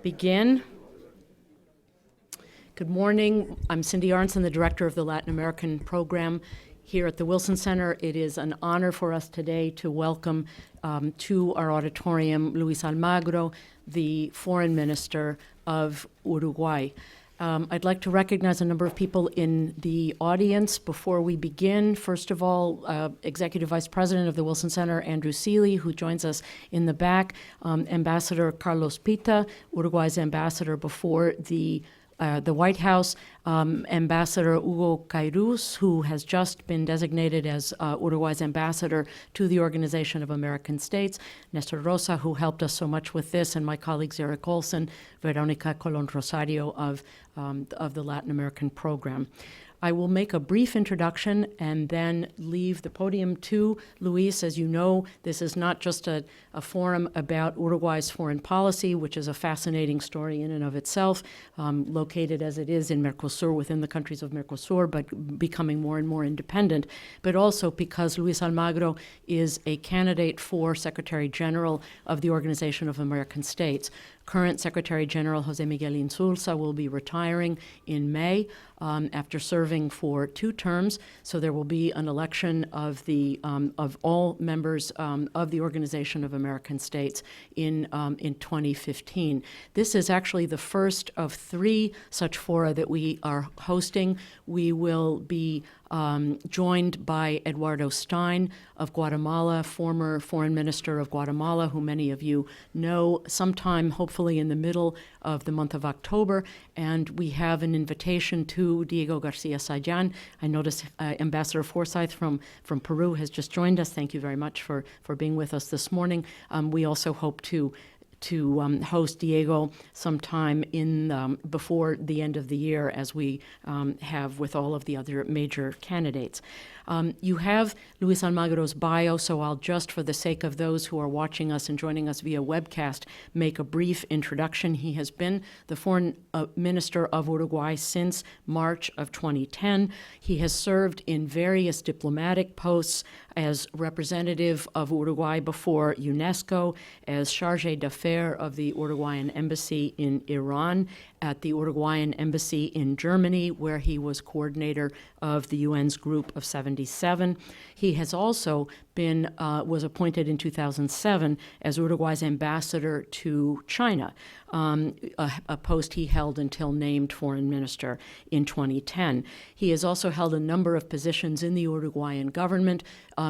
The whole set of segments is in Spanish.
begin. Good morning. I'm Cindy Arnson, the director of the Latin American program here at the Wilson Center. It is an honor for us today to welcome to our auditorium Luis Almagro, the foreign minister of Uruguay. I'd like to recognize a number of people in the audience before we begin. First of all, Executive Vice President of the Wilson Center, Andrew Seeley, who joins us in the back, Ambassador Carlos Pita, Uruguay's ambassador before the White House, Ambassador Hugo Cairuz, who has just been designated as Uruguay's ambassador to the Organization of American States, Nestor Rosa, who helped us so much with this, and my colleagues Eric Olson, Veronica Colon Rosario of the Latin American program. I will make a brief introduction and then leave the podium to Luis. As you know, this is not just a forum about Uruguay's foreign policy, which is a fascinating story in and of itself, located as it is in Mercosur, within the countries of Mercosur, but becoming more and more independent, but also because Luis Almagro is a candidate for Secretary General of the Organization of American States. Current Secretary General Jose Miguel Insulza will be retiring in May after serving for 2 terms. So there will be an election of all members of the Organization of American States in 2015. This is actually the first of 3 such fora that we are hosting. We will be joined by Eduardo Stein of Guatemala, former foreign minister of Guatemala, who many of you know, sometime hopefully in the middle of the month of October. And we have an invitation to Diego Garcia Sayan. I notice Ambassador Forsyth from Peru has just joined us. Thank you very much for being with us this morning. We also hope to host Diego sometime before the end of the year, as we have with all of the other major candidates. You have Luis Almagro's bio, so I'll just, for the sake of those who are watching us and joining us via webcast, make a brief introduction. He has been the foreign minister of Uruguay since March of 2010. He has served in various diplomatic posts as representative of Uruguay before UNESCO, as chargé d'affaires of the Uruguayan embassy in Iran, at the Uruguayan embassy in Germany, where he was coordinator of the UN's Group of 77. He has also was appointed in 2007 as Uruguay's ambassador to China, a post he held until named foreign minister in 2010. He has also held a number of positions in the Uruguayan government,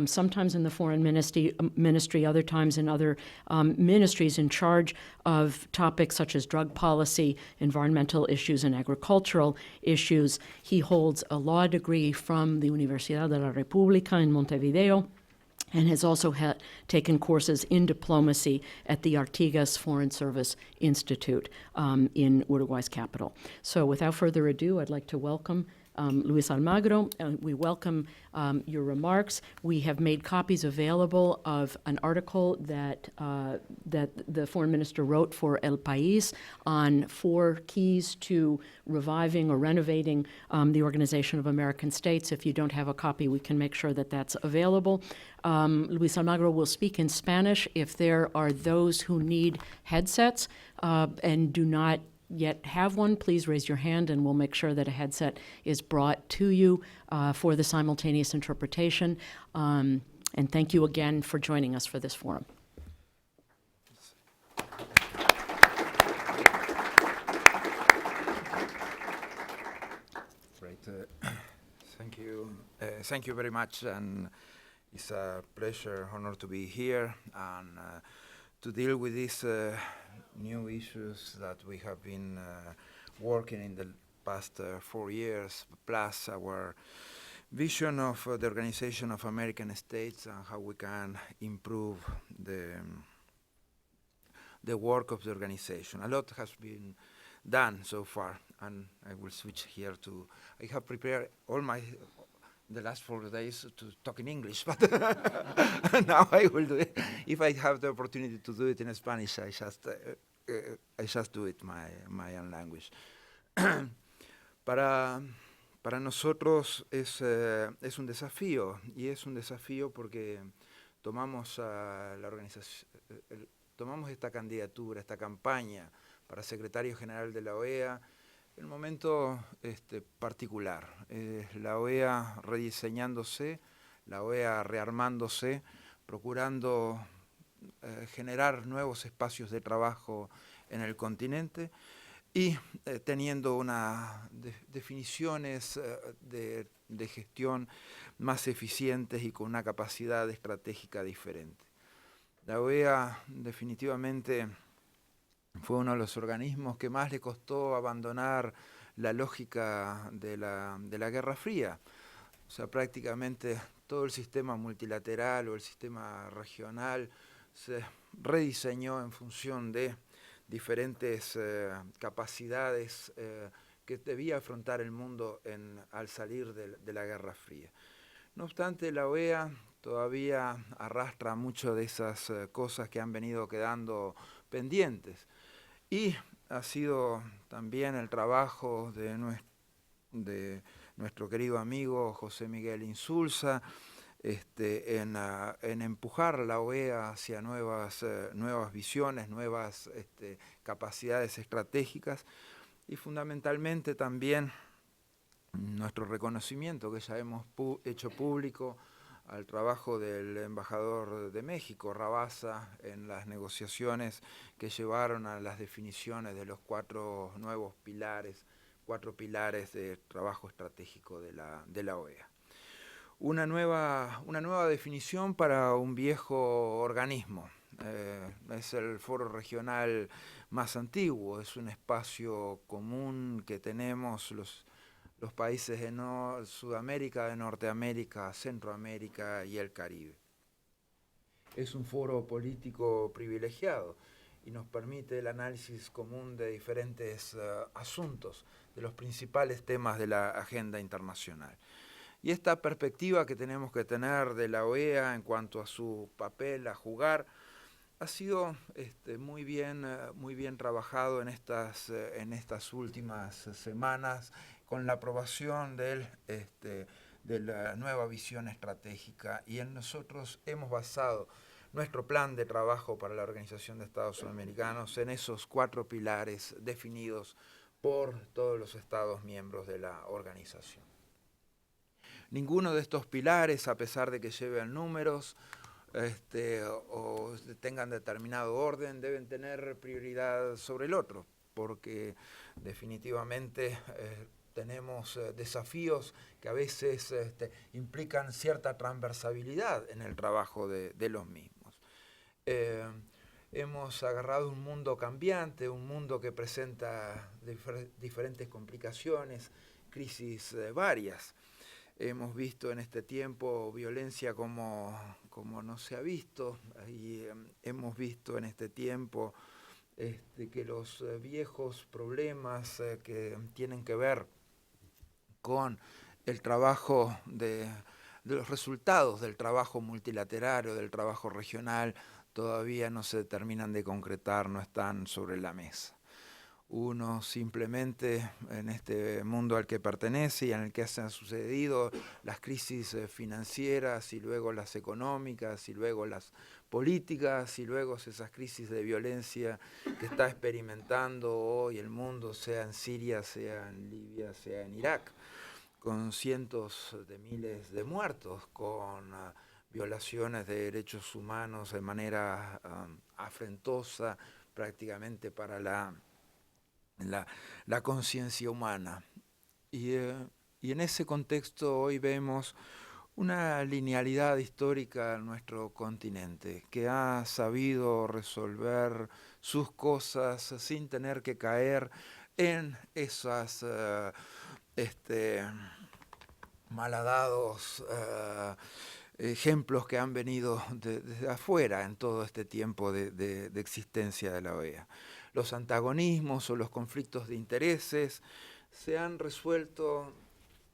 sometimes in the foreign ministry, other times in other ministries in charge of topics such as drug policy, environmental issues, and agricultural issues. He holds a law degree from the Universidad de la República in Montevideo, and has also taken courses in diplomacy at the Artigas Foreign Service Institute in Uruguay's capital. So without further ado, I'd like to welcome Luis Almagro. We welcome your remarks. We have made copies available of an article that the foreign minister wrote for El País on 4 keys to reviving or renovating the Organization of American States. If you don't have a copy, we can make sure that that's available. Luis Almagro will speak in Spanish. If there are those who need headsets and do not yet have one, please raise your hand and we'll make sure that a headset is brought to you for the simultaneous interpretation. And thank you again for joining us for this forum. Great. Thank you very much, and it's a pleasure, honor to be here and to deal with these new issues that we have been working in the past 4 years, plus our vision of the Organization of American States and how we can improve the work of the organization. A lot has been done so far, and I will switch here to, I have prepared the last 4 days to talk in English, but now I will do it. If I have the opportunity to do it in Spanish, I just do it my own language. Para nosotros es un desafío, y es un desafío porque tomamos esta candidatura, esta campaña para secretario general de la OEA, en un momento particular. La OEA rediseñándose, la OEA rearmándose, procurando generar nuevos espacios de trabajo en el continente y teniendo unas definiciones de gestión más eficientes y con una capacidad estratégica diferente. La OEA definitivamente fue uno de los organismos que más le costó abandonar la lógica de la Guerra Fría. O sea, prácticamente todo el sistema multilateral o el sistema regional se rediseñó en función de diferentes capacidades que debía afrontar el mundo al salir de la Guerra Fría. No obstante, la OEA todavía arrastra mucho de esas cosas que han venido quedando pendientes. Y ha sido también el trabajo de nuestro querido amigo José Miguel Insulza en empujar la OEA hacia nuevas visiones, nuevas capacidades estratégicas y fundamentalmente también nuestro reconocimiento que ya hemos hecho público al trabajo del embajador de México, Rabasa, en las negociaciones que llevaron a las definiciones de los cuatro pilares de trabajo estratégico de la OEA. Una nueva definición para un viejo organismo. Es el foro regional más antiguo, es un espacio común que tenemos los países de Sudamérica, de Norteamérica, Centroamérica y el Caribe. Es un foro político privilegiado y nos permite el análisis común de diferentes asuntos, de los principales temas de la agenda internacional. Y esta perspectiva que tenemos que tener de la OEA en cuanto a su papel a jugar ha sido muy bien trabajado en estas últimas semanas con la aprobación de la nueva visión estratégica, y en nosotros hemos basado nuestro plan de trabajo para la Organización de Estados Sudamericanos en esos 4 pilares definidos por todos los Estados miembros de la organización. Ninguno de estos pilares, a pesar de que lleven números o tengan determinado orden, deben tener prioridad sobre el otro, porque definitivamente tenemos desafíos que a veces implican cierta transversabilidad en el trabajo de los mismos. Hemos agarrado un mundo cambiante, un mundo que presenta diferentes complicaciones, crisis varias. Hemos visto en este tiempo violencia como no se ha visto, y hemos visto en este tiempo que los viejos problemas que tienen que ver con el trabajo de los resultados del trabajo multilateral o del trabajo regional todavía no se terminan de concretar, no están sobre la mesa. Uno simplemente en este mundo al que pertenece y en el que se han sucedido las crisis financieras y luego las económicas y luego las políticas y luego esas crisis de violencia que está experimentando hoy el mundo, sea en Siria, sea en Libia, sea en Irak, con cientos de miles de muertos, con violaciones de derechos humanos de manera afrentosa prácticamente para la conciencia humana. Y en ese contexto hoy vemos una linealidad histórica en nuestro continente, que ha sabido resolver sus cosas sin tener que caer en esas malhadados ejemplos que han venido desde afuera en todo este tiempo de existencia de la OEA. Los antagonismos o los conflictos de intereses se han resuelto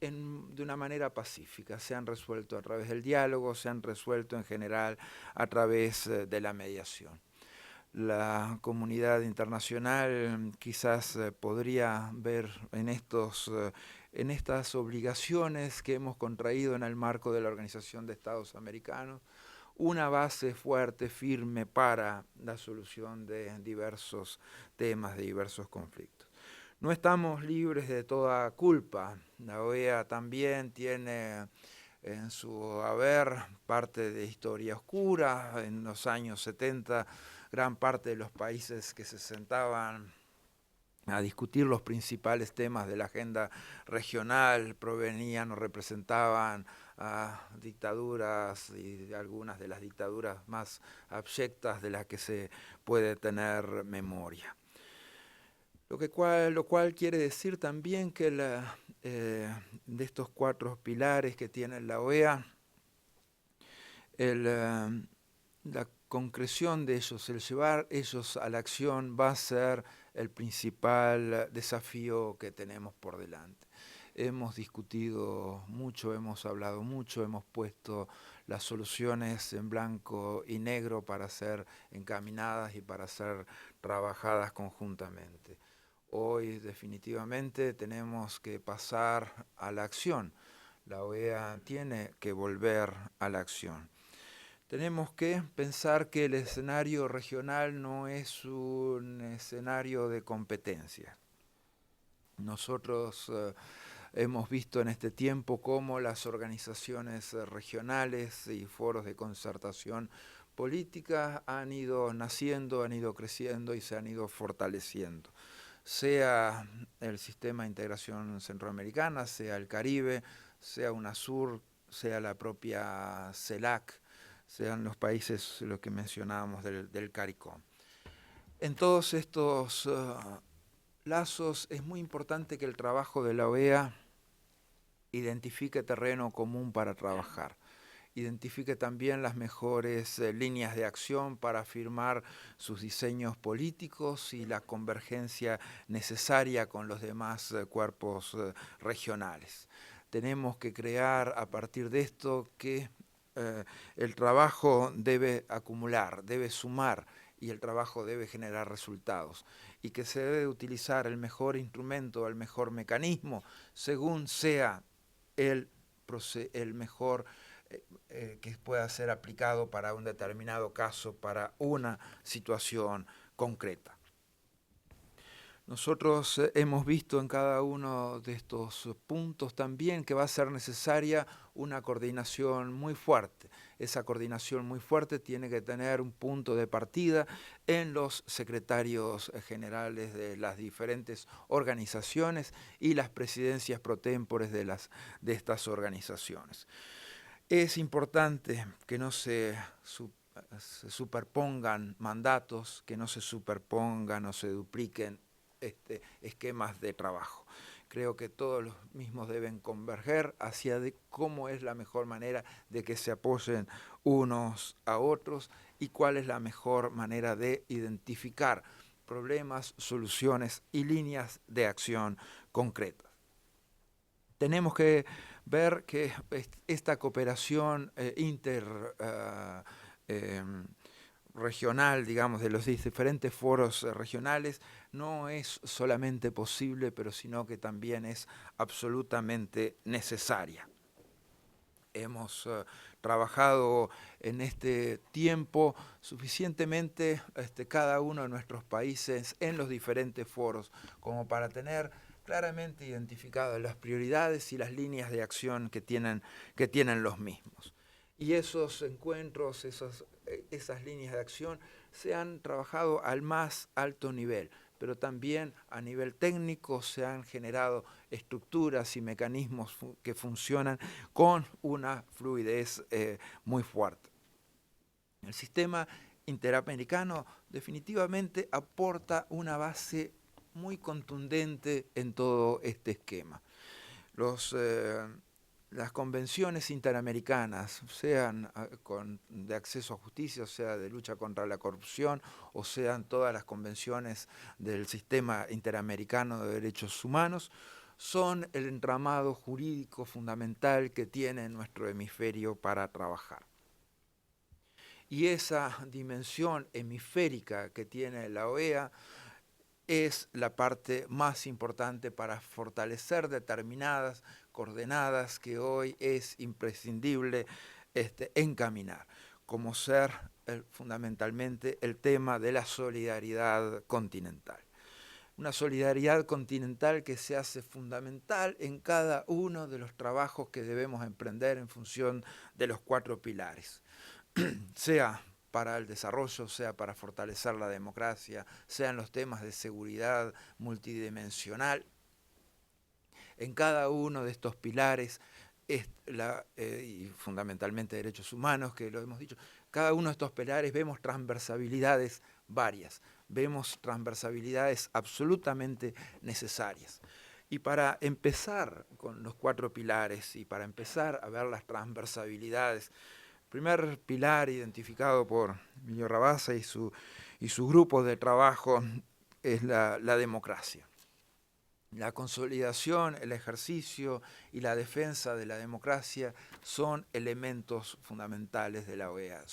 de una manera pacífica, se han resuelto a través del diálogo, se han resuelto en general a través de la mediación. La comunidad internacional quizás podría ver en estas obligaciones que hemos contraído en el marco de la Organización de Estados Americanos una base fuerte, firme para la solución de diversos temas, de diversos conflictos. No estamos libres de toda culpa. La OEA también tiene en su haber parte de historia oscura. En los años 70, gran parte de los países que se sentaban a discutir los principales temas de la agenda regional provenían o representaban a dictaduras, y algunas de las dictaduras más abyectas de las que se puede tener memoria. Lo cual quiere decir también que de estos 4 pilares que tiene la OEA, la concreción de ellos, el llevar ellos a la acción va a ser el principal desafío que tenemos por delante. Hemos discutido mucho, hemos hablado mucho, hemos puesto las soluciones en blanco y negro para ser encaminadas y para ser trabajadas conjuntamente. Hoy definitivamente tenemos que pasar a la acción. La OEA tiene que volver a la acción. Tenemos que pensar que el escenario regional no es un escenario de competencia. Nosotros hemos visto en este tiempo cómo las organizaciones regionales y foros de concertación política han ido naciendo, han ido creciendo y se han ido fortaleciendo. Sea el sistema de integración centroamericana, sea el Caribe, sea UNASUR, sea la propia CELAC, sean los países los que mencionábamos del CARICOM. En todos estos lazos es muy importante que el trabajo de la OEA identifique terreno común para trabajar, identifique también las mejores líneas de acción para firmar sus diseños políticos y la convergencia necesaria con los demás cuerpos regionales. Tenemos que crear a partir de esto que el trabajo debe acumular, debe sumar y el trabajo debe generar resultados y que se debe utilizar el mejor instrumento, el mejor mecanismo según sea el mejor que pueda ser aplicado para un determinado caso, para una situación concreta. Nosotros hemos visto en cada uno de estos puntos también que va a ser necesaria una coordinación muy fuerte. Esa coordinación muy fuerte tiene que tener un punto de partida en los secretarios generales de las diferentes organizaciones y las presidencias pro tempore de estas organizaciones. Es importante que no se superpongan mandatos, que no se superpongan o se dupliquen esquemas de trabajo. Creo que todos los mismos deben converger hacia cómo es la mejor manera de que se apoyen unos a otros y cuál es la mejor manera de identificar problemas, soluciones y líneas de acción concretas. Tenemos que ver que esta cooperación regional, digamos, de los diferentes foros regionales, no es solamente posible, pero sino que también es absolutamente necesaria. Hemos trabajado en este tiempo suficientemente cada uno de nuestros países en los diferentes foros como para tener claramente identificadas las prioridades y las líneas de acción que tienen los mismos. Y esos encuentros, esas líneas de acción se han trabajado al más alto nivel, pero también a nivel técnico se han generado estructuras y mecanismos que funcionan con una fluidez muy fuerte. El sistema interamericano definitivamente aporta una base muy contundente en todo este esquema. Las convenciones interamericanas, sean de acceso a justicia, o sea de lucha contra la corrupción, o sean todas las convenciones del sistema interamericano de derechos humanos, son el entramado jurídico fundamental que tiene nuestro hemisferio para trabajar. Y esa dimensión hemisférica que tiene la OEA es la parte más importante para fortalecer determinadas coordenadas que hoy es imprescindible encaminar. como ser fundamentalmente el tema de la solidaridad continental. Una solidaridad continental que se hace fundamental en cada uno de los trabajos que debemos emprender en función de los 4 pilares, sea para el desarrollo, sea para fortalecer la democracia, sean los temas de seguridad multidimensional. En cada uno de estos pilares, y fundamentalmente derechos humanos, que lo hemos dicho, cada uno de estos pilares vemos transversalidades varias, vemos transversalidades absolutamente necesarias. Y para empezar con los 4 pilares y para empezar a ver las transversalidades, el primer pilar identificado por Emilio Rabasa y su grupo de trabajo es la democracia. La consolidación, el ejercicio y la defensa de la democracia son elementos fundamentales de la OEA,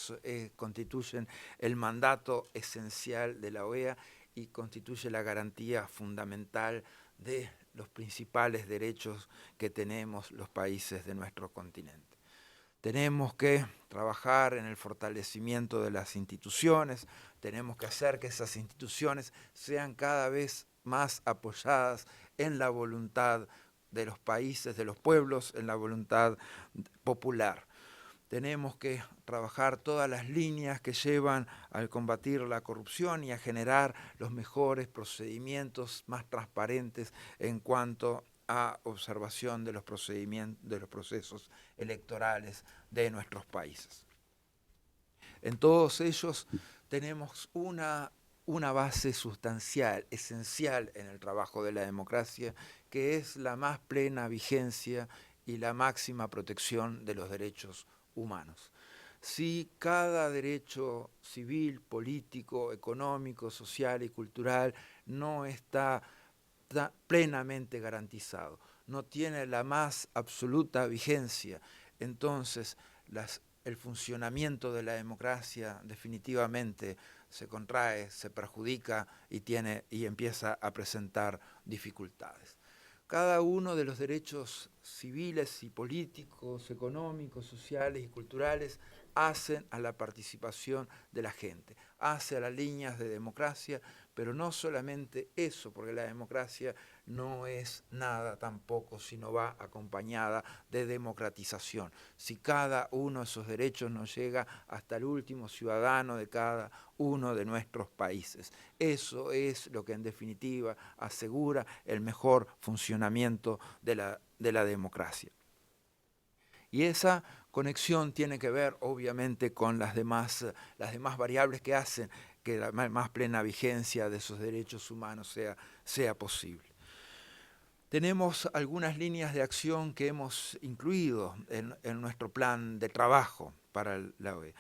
constituyen el mandato esencial de la OEA y constituye la garantía fundamental de los principales derechos que tenemos los países de nuestro continente. Tenemos que trabajar en el fortalecimiento de las instituciones, tenemos que hacer que esas instituciones sean cada vez más apoyadas en la voluntad de los países, de los pueblos, en la voluntad popular. Tenemos que trabajar todas las líneas que llevan a combatir la corrupción y a generar los mejores procedimientos más transparentes en cuanto a observación de los procedimientos, de los procesos electorales de nuestros países. En todos ellos tenemos una base sustancial, esencial en el trabajo de la democracia, que es la más plena vigencia y la máxima protección de los derechos humanos. Si cada derecho civil, político, económico, social y cultural no está plenamente garantizado, no tiene la más absoluta vigencia, entonces el funcionamiento de la democracia definitivamente se contrae, se perjudica y empieza a presentar dificultades. Cada uno de los derechos civiles y políticos, económicos, sociales y culturales hacen a la participación de la gente, hace a las líneas de democracia, pero no solamente eso, porque la democracia no es nada tampoco, sino va acompañada de democratización. Si cada uno de esos derechos nos llega hasta el último ciudadano de cada uno de nuestros países. Eso es lo que en definitiva asegura el mejor funcionamiento de la democracia. Y esa conexión tiene que ver obviamente con las demás variables que hacen que la más plena vigencia de esos derechos humanos sea posible. Tenemos algunas líneas de acción que hemos incluido en nuestro plan de trabajo para la OEA.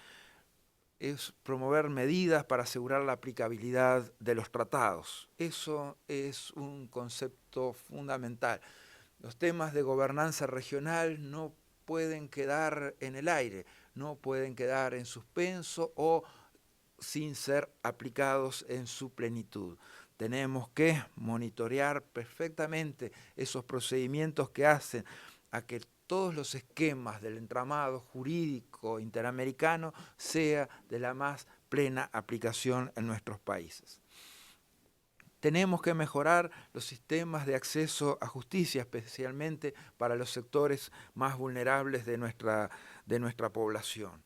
Es promover medidas para asegurar la aplicabilidad de los tratados. Eso es un concepto fundamental. Los temas de gobernanza regional no pueden quedar en el aire, no pueden quedar en suspenso o sin ser aplicados en su plenitud. Tenemos que monitorear perfectamente esos procedimientos que hacen a que todos los esquemas del entramado jurídico interamericano sea de la más plena aplicación en nuestros países. Tenemos que mejorar los sistemas de acceso a justicia, especialmente para los sectores más vulnerables de nuestra población.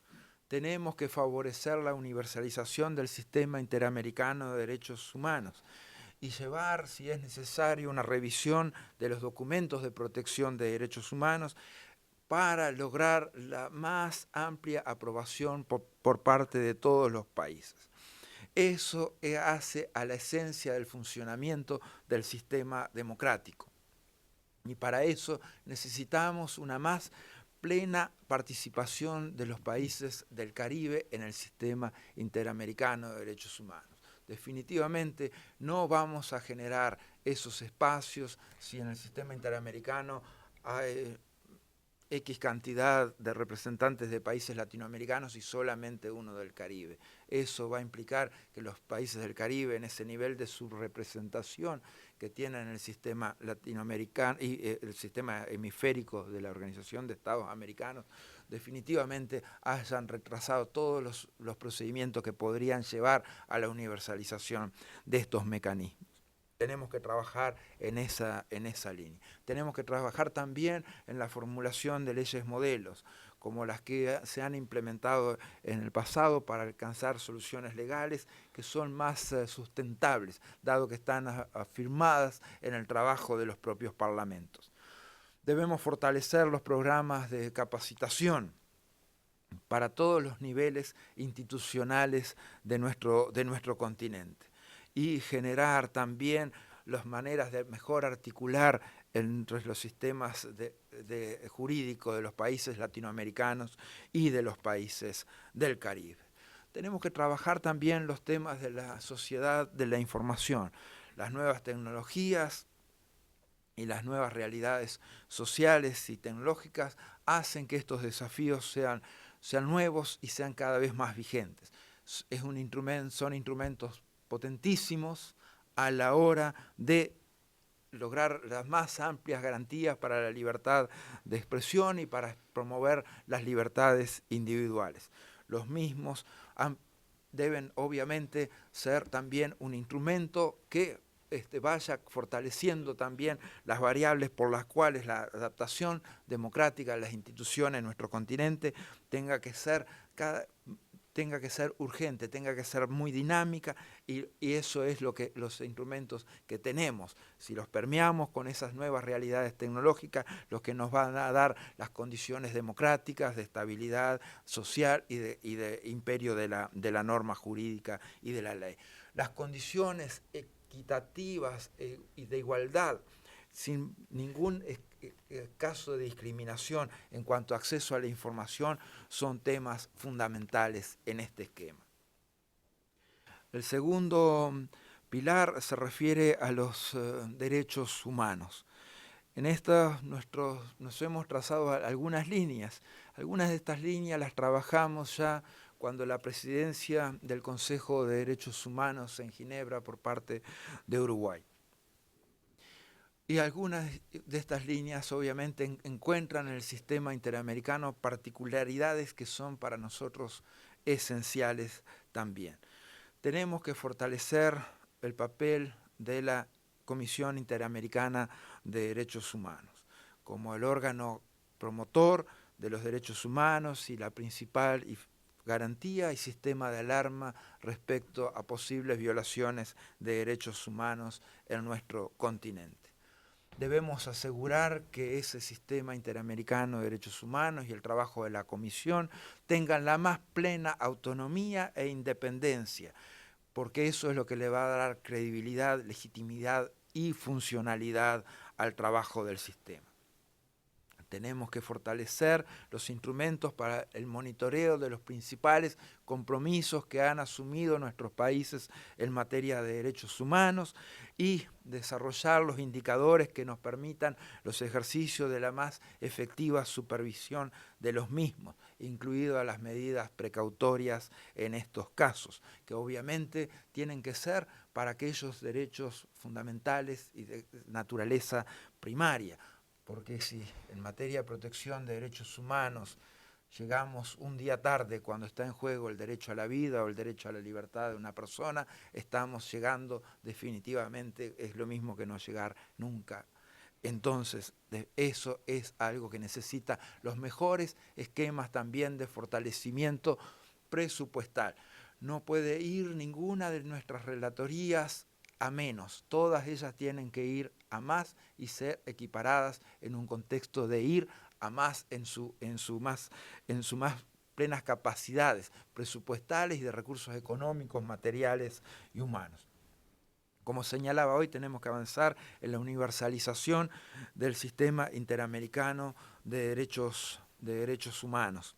Tenemos que favorecer la universalización del sistema interamericano de derechos humanos y llevar, si es necesario, una revisión de los documentos de protección de derechos humanos para lograr la más amplia aprobación por parte de todos los países. Eso hace a la esencia del funcionamiento del sistema democrático. Y para eso necesitamos una más plena participación de los países del Caribe en el sistema interamericano de derechos humanos. Definitivamente no vamos a generar esos espacios si en el sistema interamericano hay X cantidad de representantes de países latinoamericanos y solamente uno del Caribe. Eso va a implicar que los países del Caribe, en ese nivel de subrepresentación que tienen el sistema latinoamericano y el sistema hemisférico de la Organización de Estados Americanos definitivamente hayan retrasado todos los procedimientos que podrían llevar a la universalización de estos mecanismos. Tenemos que trabajar en esa línea. Tenemos que trabajar también en la formulación de leyes modelos, como las que se han implementado en el pasado para alcanzar soluciones legales que son más sustentables, dado que están afirmadas en el trabajo de los propios parlamentos. Debemos fortalecer los programas de capacitación para todos los niveles institucionales de nuestro continente y generar también las maneras de mejor articular entre los sistemas jurídicos de los países latinoamericanos y de los países del Caribe. Tenemos que trabajar también los temas de la sociedad de la información, las nuevas tecnologías y las nuevas realidades sociales y tecnológicas hacen que estos desafíos sean nuevos y sean cada vez más vigentes. Son instrumentos potentísimos a la hora de lograr las más amplias garantías para la libertad de expresión y para promover las libertades individuales. Los mismos deben obviamente ser también un instrumento que vaya fortaleciendo también las variables por las cuales la adaptación democrática de las instituciones en nuestro continente tenga que ser urgente, tenga que ser muy dinámica y eso es los instrumentos que tenemos. Si los permeamos con esas nuevas realidades tecnológicas, los que nos van a dar las condiciones democráticas, de estabilidad social y de imperio de la norma jurídica y de la ley. Las condiciones equitativas y de igualdad, sin ningún caso de discriminación en cuanto a acceso a la información, son temas fundamentales en este esquema. El segundo pilar se refiere a los derechos humanos. En esta nos hemos trazado algunas líneas. Algunas de estas líneas las trabajamos ya cuando la presidencia del Consejo de Derechos Humanos en Ginebra por parte de Uruguay. Y algunas de estas líneas obviamente encuentran en el sistema interamericano particularidades que son para nosotros esenciales también. Tenemos que fortalecer el papel de la Comisión Interamericana de Derechos Humanos como el órgano promotor de los derechos humanos y la principal garantía y sistema de alarma respecto a posibles violaciones de derechos humanos en nuestro continente. Debemos asegurar que ese sistema interamericano de derechos humanos y el trabajo de la Comisión tengan la más plena autonomía e independencia, porque eso es lo que le va a dar credibilidad, legitimidad y funcionalidad al trabajo del sistema. Tenemos que fortalecer los instrumentos para el monitoreo de los principales compromisos que han asumido nuestros países en materia de derechos humanos y desarrollar los indicadores que nos permitan los ejercicios de la más efectiva supervisión de los mismos, incluidas las medidas precautorias en estos casos, que obviamente tienen que ser para aquellos derechos fundamentales y de naturaleza primaria. Porque si en materia de protección de derechos humanos llegamos un día tarde cuando está en juego el derecho a la vida o el derecho a la libertad de una persona, estamos llegando definitivamente, es lo mismo que no llegar nunca. Entonces, eso es algo que necesita los mejores esquemas también de fortalecimiento presupuestal. No puede ir ninguna de nuestras relatorías a menos, todas ellas tienen que ir a más y ser equiparadas en un contexto de ir a más en su más plenas capacidades presupuestales y de recursos económicos, materiales y humanos. Como señalaba hoy, tenemos que avanzar en la universalización del sistema interamericano de derechos humanos.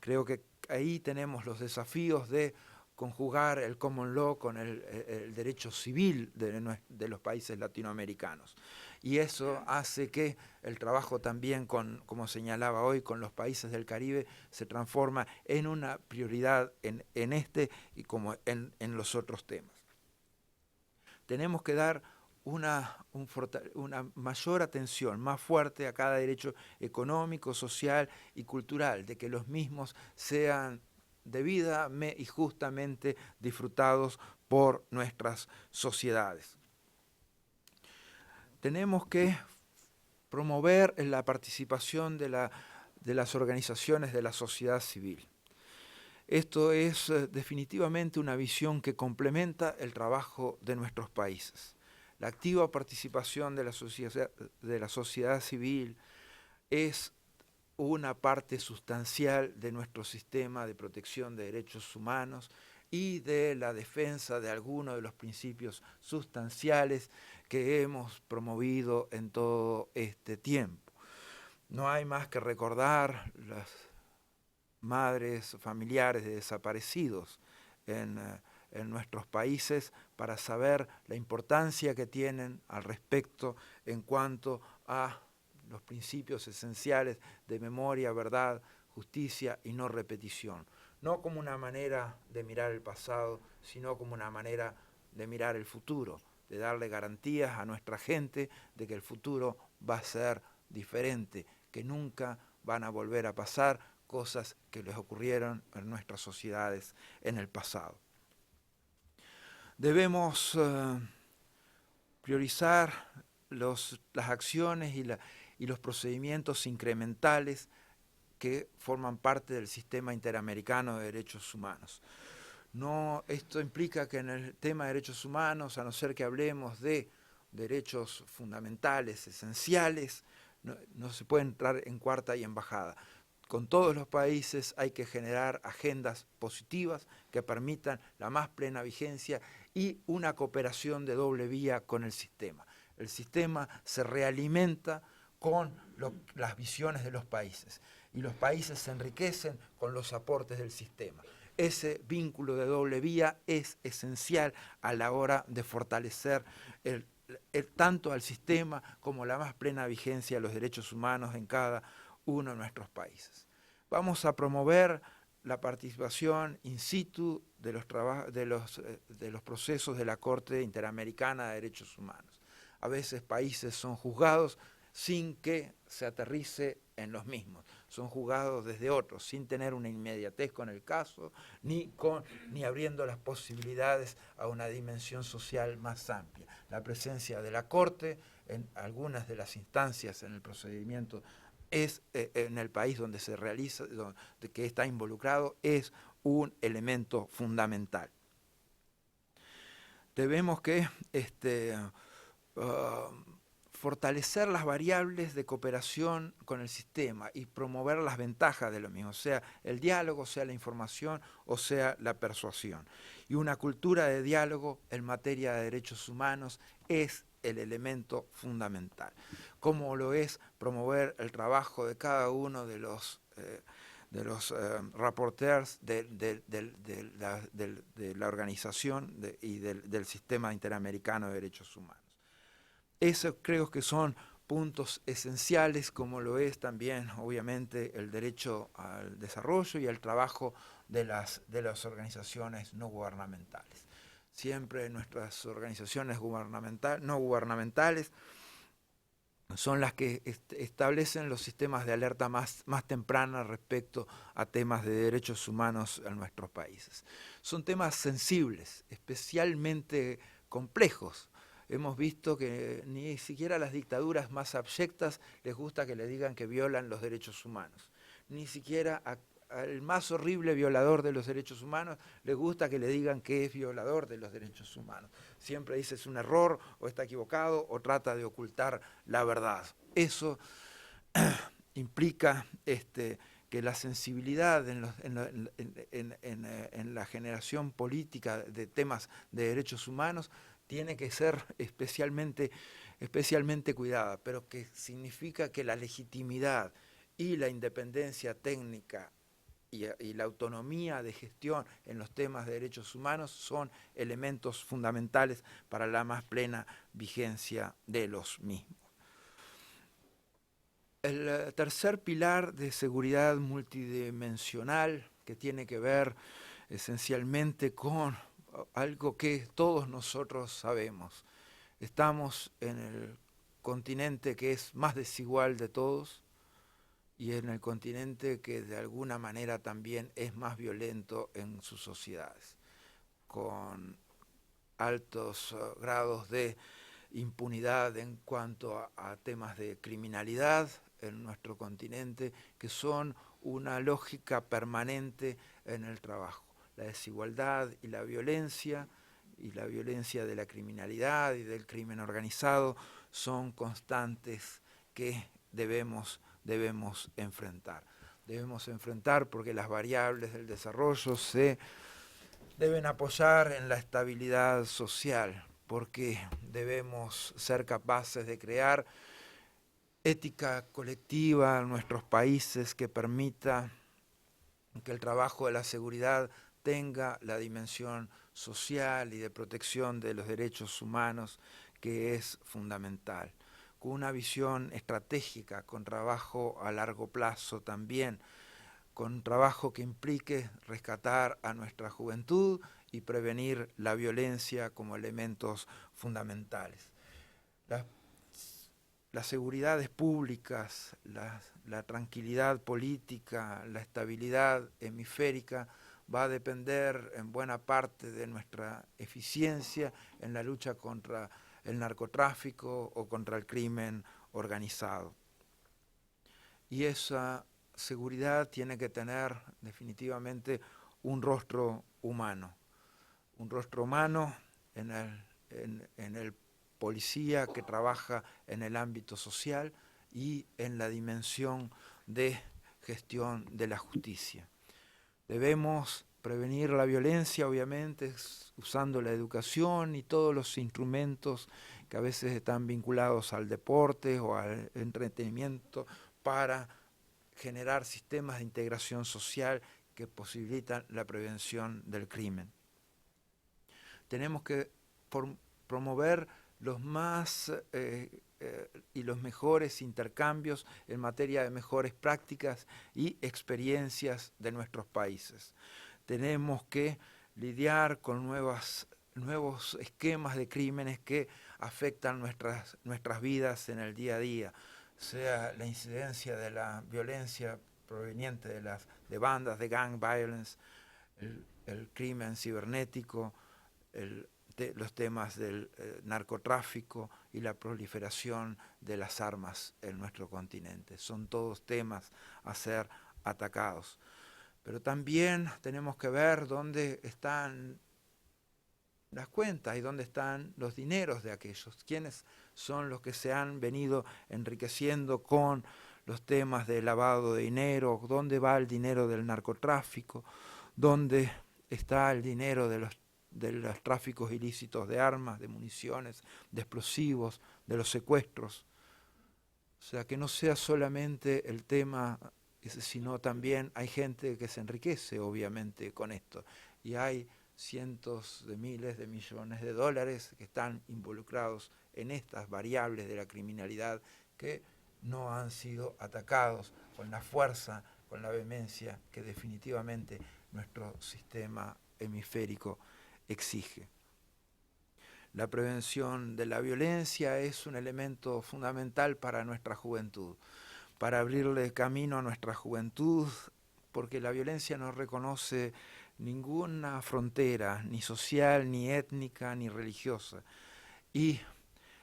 Creo que ahí tenemos los desafíos de conjugar el common law con el derecho civil de los países latinoamericanos. Y eso hace que el trabajo también, como señalaba hoy, con los países del Caribe se transforma en una prioridad en este y como en los otros temas. Tenemos que dar una mayor atención, más fuerte a cada derecho económico, social y cultural, de que los mismos sean debidamente y justamente disfrutados por nuestras sociedades. Tenemos que promover la participación de las organizaciones de la sociedad civil. Esto es definitivamente una visión que complementa el trabajo de nuestros países. La activa participación de la sociedad civil es una parte sustancial de nuestro sistema de protección de derechos humanos y de la defensa de algunos de los principios sustanciales que hemos promovido en todo este tiempo. No hay más que recordar las madres, familiares de desaparecidos en nuestros países para saber la importancia que tienen al respecto en cuanto a los principios esenciales de memoria, verdad, justicia y no repetición. No como una manera de mirar el pasado, sino como una manera de mirar el futuro, de darle garantías a nuestra gente de que el futuro va a ser diferente, que nunca van a volver a pasar cosas que les ocurrieron en nuestras sociedades en el pasado. Debemos priorizar las acciones y los procedimientos incrementales que forman parte del sistema interamericano de derechos humanos. Esto implica que en el tema de derechos humanos, a no ser que hablemos de derechos fundamentales, esenciales, no se puede entrar en cuarta y en bajada. Con todos los países hay que generar agendas positivas que permitan la más plena vigencia y una cooperación de doble vía con el sistema. El sistema se realimenta con las visiones de los países y los países se enriquecen con los aportes del sistema. Ese vínculo de doble vía es esencial a la hora de fortalecer tanto al sistema como la más plena vigencia de los derechos humanos en cada uno de nuestros países. Vamos a promover la participación in situ de los procesos de la Corte Interamericana de Derechos Humanos. A veces países son juzgados sin que se aterrice en los mismos. Son juzgados desde otros, sin tener una inmediatez con el caso, ni abriendo las posibilidades a una dimensión social más amplia. La presencia de la Corte en algunas de las instancias en el procedimiento en el país donde se realiza, que está involucrado, es un elemento fundamental. Debemos que fortalecer las variables de cooperación con el sistema y promover las ventajas de lo mismo, sea el diálogo, sea la información o sea la persuasión. Y una cultura de diálogo en materia de derechos humanos es el elemento fundamental, como lo es promover el trabajo de cada uno de los rapporteurs de la organización y del sistema interamericano de derechos humanos. Esos creo que son puntos esenciales, como lo es también, obviamente, el derecho al desarrollo y el trabajo de las organizaciones no gubernamentales. Siempre nuestras organizaciones no gubernamentales son las que establecen los sistemas de alerta más temprana respecto a temas de derechos humanos en nuestros países. Son temas sensibles, especialmente complejos. Hemos visto que ni siquiera a las dictaduras más abyectas les gusta que le digan que violan los derechos humanos. Ni siquiera al más horrible violador de los derechos humanos le gusta que le digan que es violador de los derechos humanos. Siempre dice es un error, o está equivocado, o trata de ocultar la verdad. Eso implica que la sensibilidad en la generación política de temas de derechos humanos tiene que ser especialmente cuidada, pero que significa que la legitimidad y la independencia técnica y la autonomía de gestión en los temas de derechos humanos son elementos fundamentales para la más plena vigencia de los mismos. El tercer pilar de seguridad multidimensional, que tiene que ver esencialmente con algo que todos nosotros sabemos, Estamos en el continente que es más desigual de todos y en el continente que de alguna manera también es más violento en sus sociedades, con altos grados de impunidad en cuanto a temas de criminalidad en nuestro continente, que son una lógica permanente en el trabajo. La desigualdad y la violencia de la criminalidad y del crimen organizado son constantes que debemos enfrentar. Debemos enfrentar porque las variables del desarrollo se deben apoyar en la estabilidad social, porque debemos ser capaces de crear ética colectiva en nuestros países que permita que el trabajo de la seguridad tenga la dimensión social y de protección de los derechos humanos que es fundamental, con una visión estratégica, con trabajo a largo plazo también, con trabajo que implique rescatar a nuestra juventud y prevenir la violencia como elementos fundamentales. Las seguridades públicas, la tranquilidad política, la estabilidad hemisférica va a depender en buena parte de nuestra eficiencia en la lucha contra el narcotráfico o contra el crimen organizado. Y esa seguridad tiene que tener definitivamente un rostro humano en el policía que trabaja en el ámbito social y en la dimensión de gestión de la justicia. Debemos prevenir la violencia, obviamente, usando la educación y todos los instrumentos que a veces están vinculados al deporte o al entretenimiento para generar sistemas de integración social que posibilitan la prevención del crimen. Tenemos que promover los más y los mejores intercambios en materia de mejores prácticas y experiencias de nuestros países. Tenemos que lidiar con nuevos esquemas de crímenes que afectan nuestras vidas en el día a día, sea la incidencia de la violencia proveniente de bandas de gang violence, el crimen cibernético, los temas del narcotráfico y la proliferación de las armas en nuestro continente. Son todos temas a ser atacados. Pero también tenemos que ver dónde están las cuentas y dónde están los dineros de aquellos, quiénes son los que se han venido enriqueciendo con los temas de lavado de dinero, dónde va el dinero del narcotráfico, dónde está el dinero de los tráficos ilícitos de armas, de municiones, de explosivos, de los secuestros. O sea, que no sea solamente el tema, sino también hay gente que se enriquece, obviamente, con esto. Y hay cientos de miles de millones de dólares que están involucrados en estas variables de la criminalidad que no han sido atacados con la fuerza, con la vehemencia que definitivamente nuestro sistema hemisférico exige. La prevención de la violencia es un elemento fundamental para nuestra juventud, para abrirle camino a nuestra juventud, porque la violencia no reconoce ninguna frontera, ni social, ni étnica, ni religiosa, y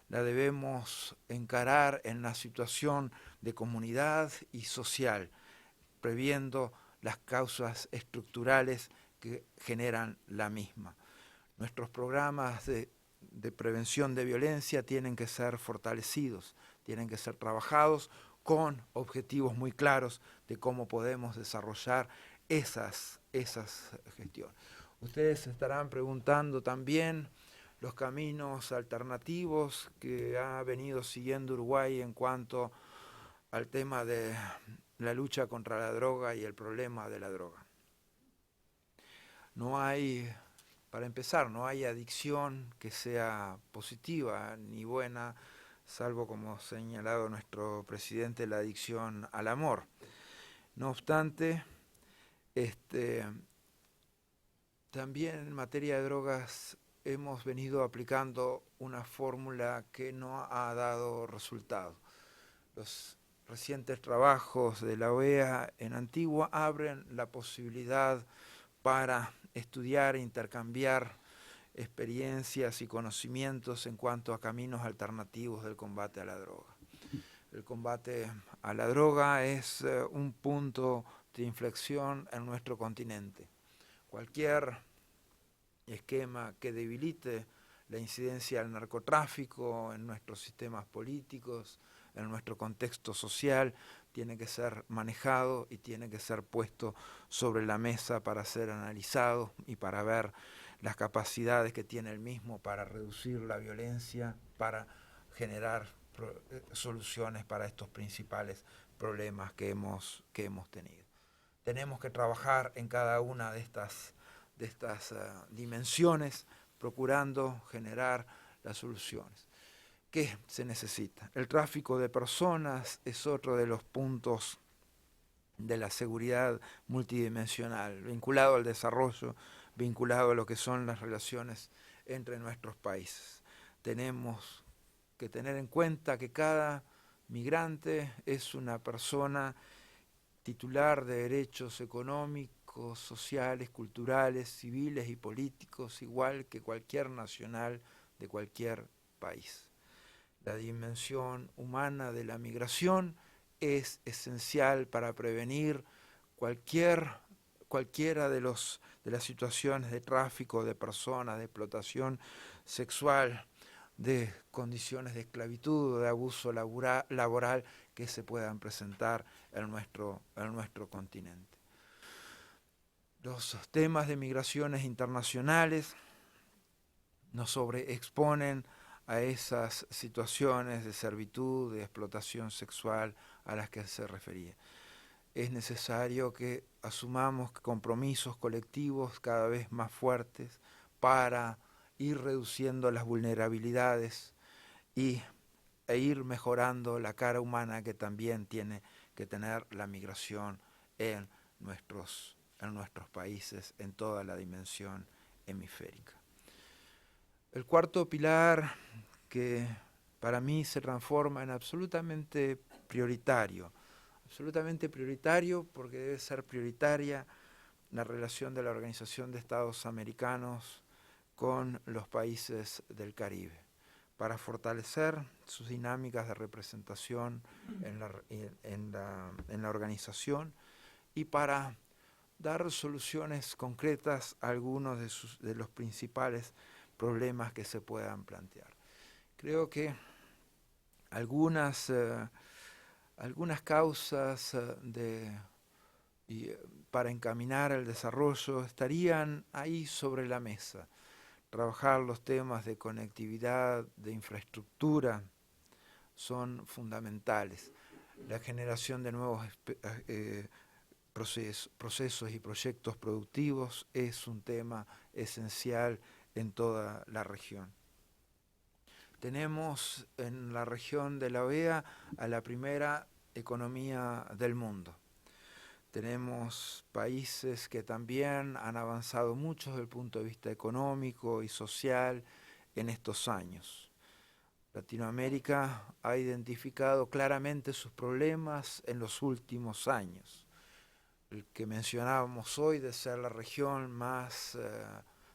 la debemos encarar en la situación de comunidad y social, previendo las causas estructurales que generan la misma. Nuestros programas de prevención de violencia tienen que ser fortalecidos, tienen que ser trabajados con objetivos muy claros de cómo podemos desarrollar esas gestiones. Ustedes se estarán preguntando también los caminos alternativos que ha venido siguiendo Uruguay en cuanto al tema de la lucha contra la droga y el problema de la droga. No hay, para empezar, no hay adicción que sea positiva ni buena, salvo, como ha señalado nuestro presidente, la adicción al amor. No obstante, también en materia de drogas hemos venido aplicando una fórmula que no ha dado resultado. Los recientes trabajos de la OEA en Antigua abren la posibilidad para estudiar e intercambiar experiencias y conocimientos en cuanto a caminos alternativos del combate a la droga. El combate a la droga es un punto de inflexión en nuestro continente. Cualquier esquema que debilite la incidencia del narcotráfico en nuestros sistemas políticos, en nuestro contexto social, tiene que ser manejado y tiene que ser puesto sobre la mesa para ser analizado y para ver las capacidades que tiene el mismo para reducir la violencia, para generar soluciones para estos principales problemas que hemos tenido. Tenemos que trabajar en cada una de estas dimensiones, procurando generar las soluciones. ¿Qué se necesita? El tráfico de personas es otro de los puntos de la seguridad multidimensional, vinculado al desarrollo, vinculado a lo que son las relaciones entre nuestros países. Tenemos que tener en cuenta que cada migrante es una persona titular de derechos económicos, sociales, culturales, civiles y políticos, igual que cualquier nacional de cualquier país. La dimensión humana de la migración es esencial para prevenir cualquiera de las situaciones de tráfico de personas, de explotación sexual, de condiciones de esclavitud o de abuso laboral que se puedan presentar en nuestro continente. Los temas de migraciones internacionales nos sobreexponen a esas situaciones de servitud, de explotación sexual a las que se refería. Es necesario que asumamos compromisos colectivos cada vez más fuertes para ir reduciendo las vulnerabilidades e ir mejorando la cara humana que también tiene que tener la migración en nuestros países, en toda la dimensión hemisférica. El cuarto pilar, que para mí se transforma en absolutamente prioritario porque debe ser prioritaria la relación de la Organización de Estados Americanos con los países del Caribe, para fortalecer sus dinámicas de representación en la organización y para dar soluciones concretas a algunos de los principales problemas que se puedan plantear. Creo que algunas causas para encaminar el desarrollo estarían ahí sobre la mesa. Trabajar los temas de conectividad, de infraestructura, son fundamentales. La generación de nuevos procesos y proyectos productivos es un tema esencial en toda la región. Tenemos en la región de la OEA a la primera economía del mundo. Tenemos países que también han avanzado mucho desde el punto de vista económico y social en estos años. Latinoamérica ha identificado claramente sus problemas en los últimos años. El que mencionábamos hoy de ser la región más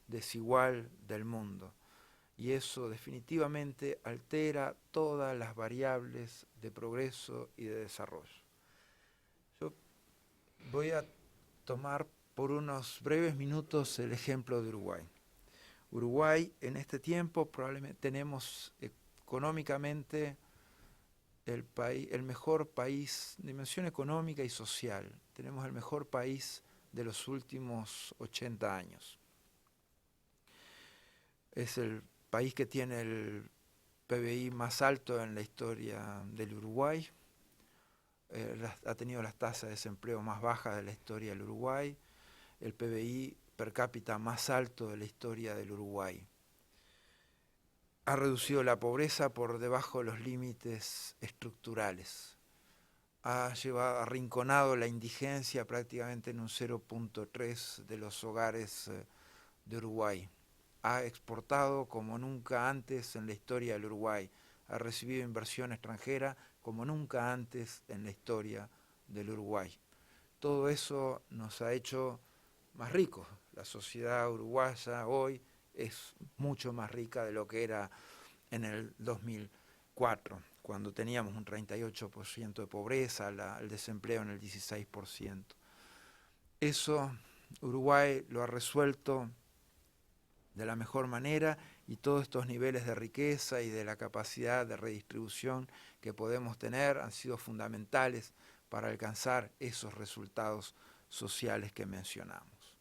desigual del mundo. Y eso definitivamente altera todas las variables de progreso y de desarrollo. Yo voy a tomar por unos breves minutos el ejemplo de Uruguay. Uruguay en este tiempo probablemente tenemos económicamente el mejor país, dimensión económica y social. Tenemos el mejor país de los últimos 80 años. Es el país que tiene el PBI más alto en la historia del Uruguay. Ha tenido las tasas de desempleo más bajas de la historia del Uruguay. El PBI per cápita más alto de la historia del Uruguay. Ha reducido la pobreza por debajo de los límites estructurales. Ha arrinconado la indigencia prácticamente en un 0.3 de los hogares de Uruguay. ha exportado como nunca antes en la historia del Uruguay, ha recibido inversión extranjera como nunca antes en la historia del Uruguay. Todo eso nos ha hecho más ricos. La sociedad uruguaya hoy es mucho más rica de lo que era en el 2004, cuando teníamos un 38% de pobreza, el desempleo en el 16%. Eso Uruguay lo ha resuelto de la mejor manera, y todos estos niveles de riqueza y de la capacidad de redistribución que podemos tener han sido fundamentales para alcanzar esos resultados sociales que mencionamos.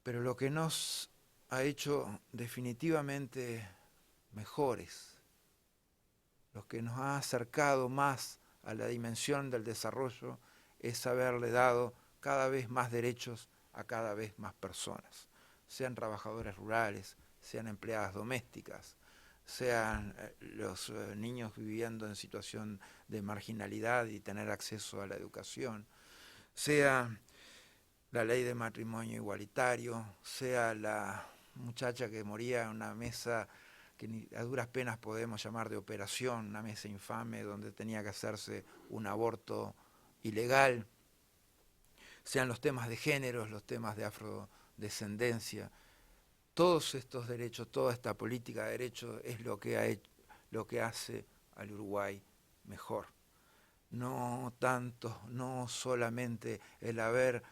Pero lo que nos ha hecho definitivamente mejores, lo que nos ha acercado más a la dimensión del desarrollo, es haberle dado cada vez más derechos a cada vez más personas, sean trabajadores rurales, sean empleadas domésticas, sean los niños viviendo en situación de marginalidad y tener acceso a la educación, sea la ley de matrimonio igualitario, sea la muchacha que moría en una mesa que a duras penas podemos llamar de operación, una mesa infame donde tenía que hacerse un aborto ilegal, sean los temas de género, los temas de afrodescendencia. Todos estos derechos, toda esta política de derechos es lo que hace al Uruguay mejor. No tanto, no solamente el haber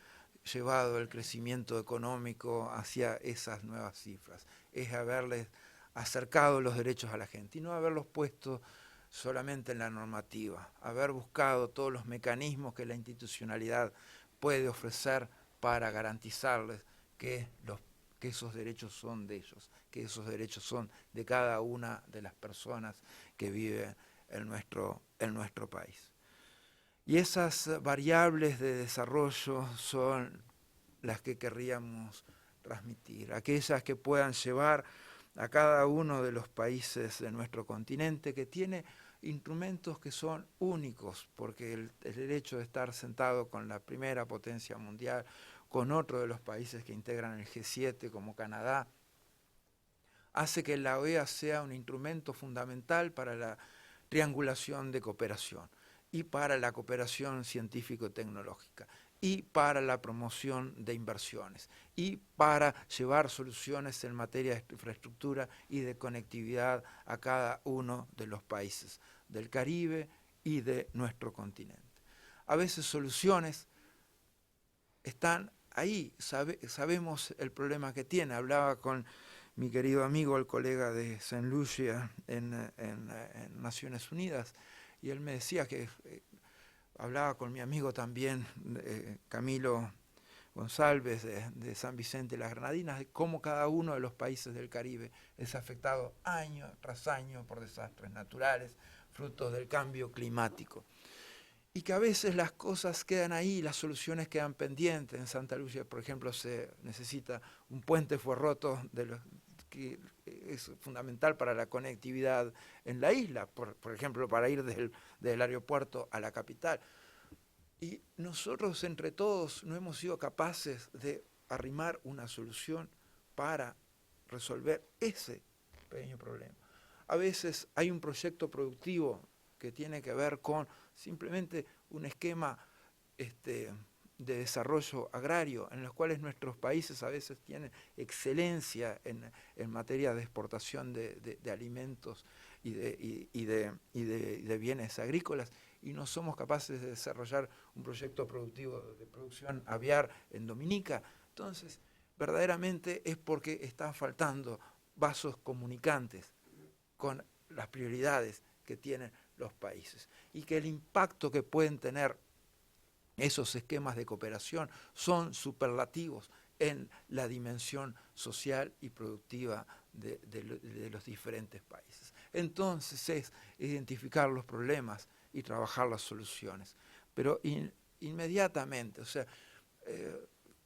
llevado el crecimiento económico hacia esas nuevas cifras, es haberles acercado los derechos a la gente y no haberlos puesto solamente en la normativa, haber buscado todos los mecanismos que la institucionalidad puede ofrecer para garantizarles que esos derechos son de ellos, que esos derechos son de cada una de las personas que viven en nuestro país. Y esas variables de desarrollo son las que querríamos transmitir, aquellas que puedan llevar a cada uno de los países de nuestro continente, que tiene instrumentos que son únicos, porque el hecho de estar sentado con la primera potencia mundial, con otro de los países que integran el G7 como Canadá, hace que la OEA sea un instrumento fundamental para la triangulación de cooperación y para la cooperación científico-tecnológica y para la promoción de inversiones y para llevar soluciones en materia de infraestructura y de conectividad a cada uno de los países del Caribe y de nuestro continente. A veces soluciones están ahí, sabemos el problema que tiene. Hablaba con mi querido amigo, el colega de Saint Lucia en Naciones Unidas, y él me decía que hablaba con mi amigo también, Camilo González, de San Vicente de las Granadinas, de cómo cada uno de los países del Caribe es afectado año tras año por desastres naturales, frutos del cambio climático. Y que a veces las cosas quedan ahí, las soluciones quedan pendientes. En Santa Lucía, por ejemplo, se necesita un puente fue roto que es fundamental para la conectividad en la isla, por ejemplo, para ir del aeropuerto a la capital. Y nosotros entre todos no hemos sido capaces de arrimar una solución para resolver ese pequeño problema. A veces hay un proyecto productivo que tiene que ver con simplemente un esquema de desarrollo agrario, en los cuales nuestros países a veces tienen excelencia en materia de exportación de alimentos y de bienes agrícolas, y no somos capaces de desarrollar un proyecto productivo de producción aviar en Dominica. Entonces, verdaderamente es porque están faltando vasos comunicantes con las prioridades que tienen los países, y que el impacto que pueden tener esos esquemas de cooperación son superlativos en la dimensión social y productiva de los diferentes países. Entonces es identificar los problemas y trabajar las soluciones, pero inmediatamente, o sea,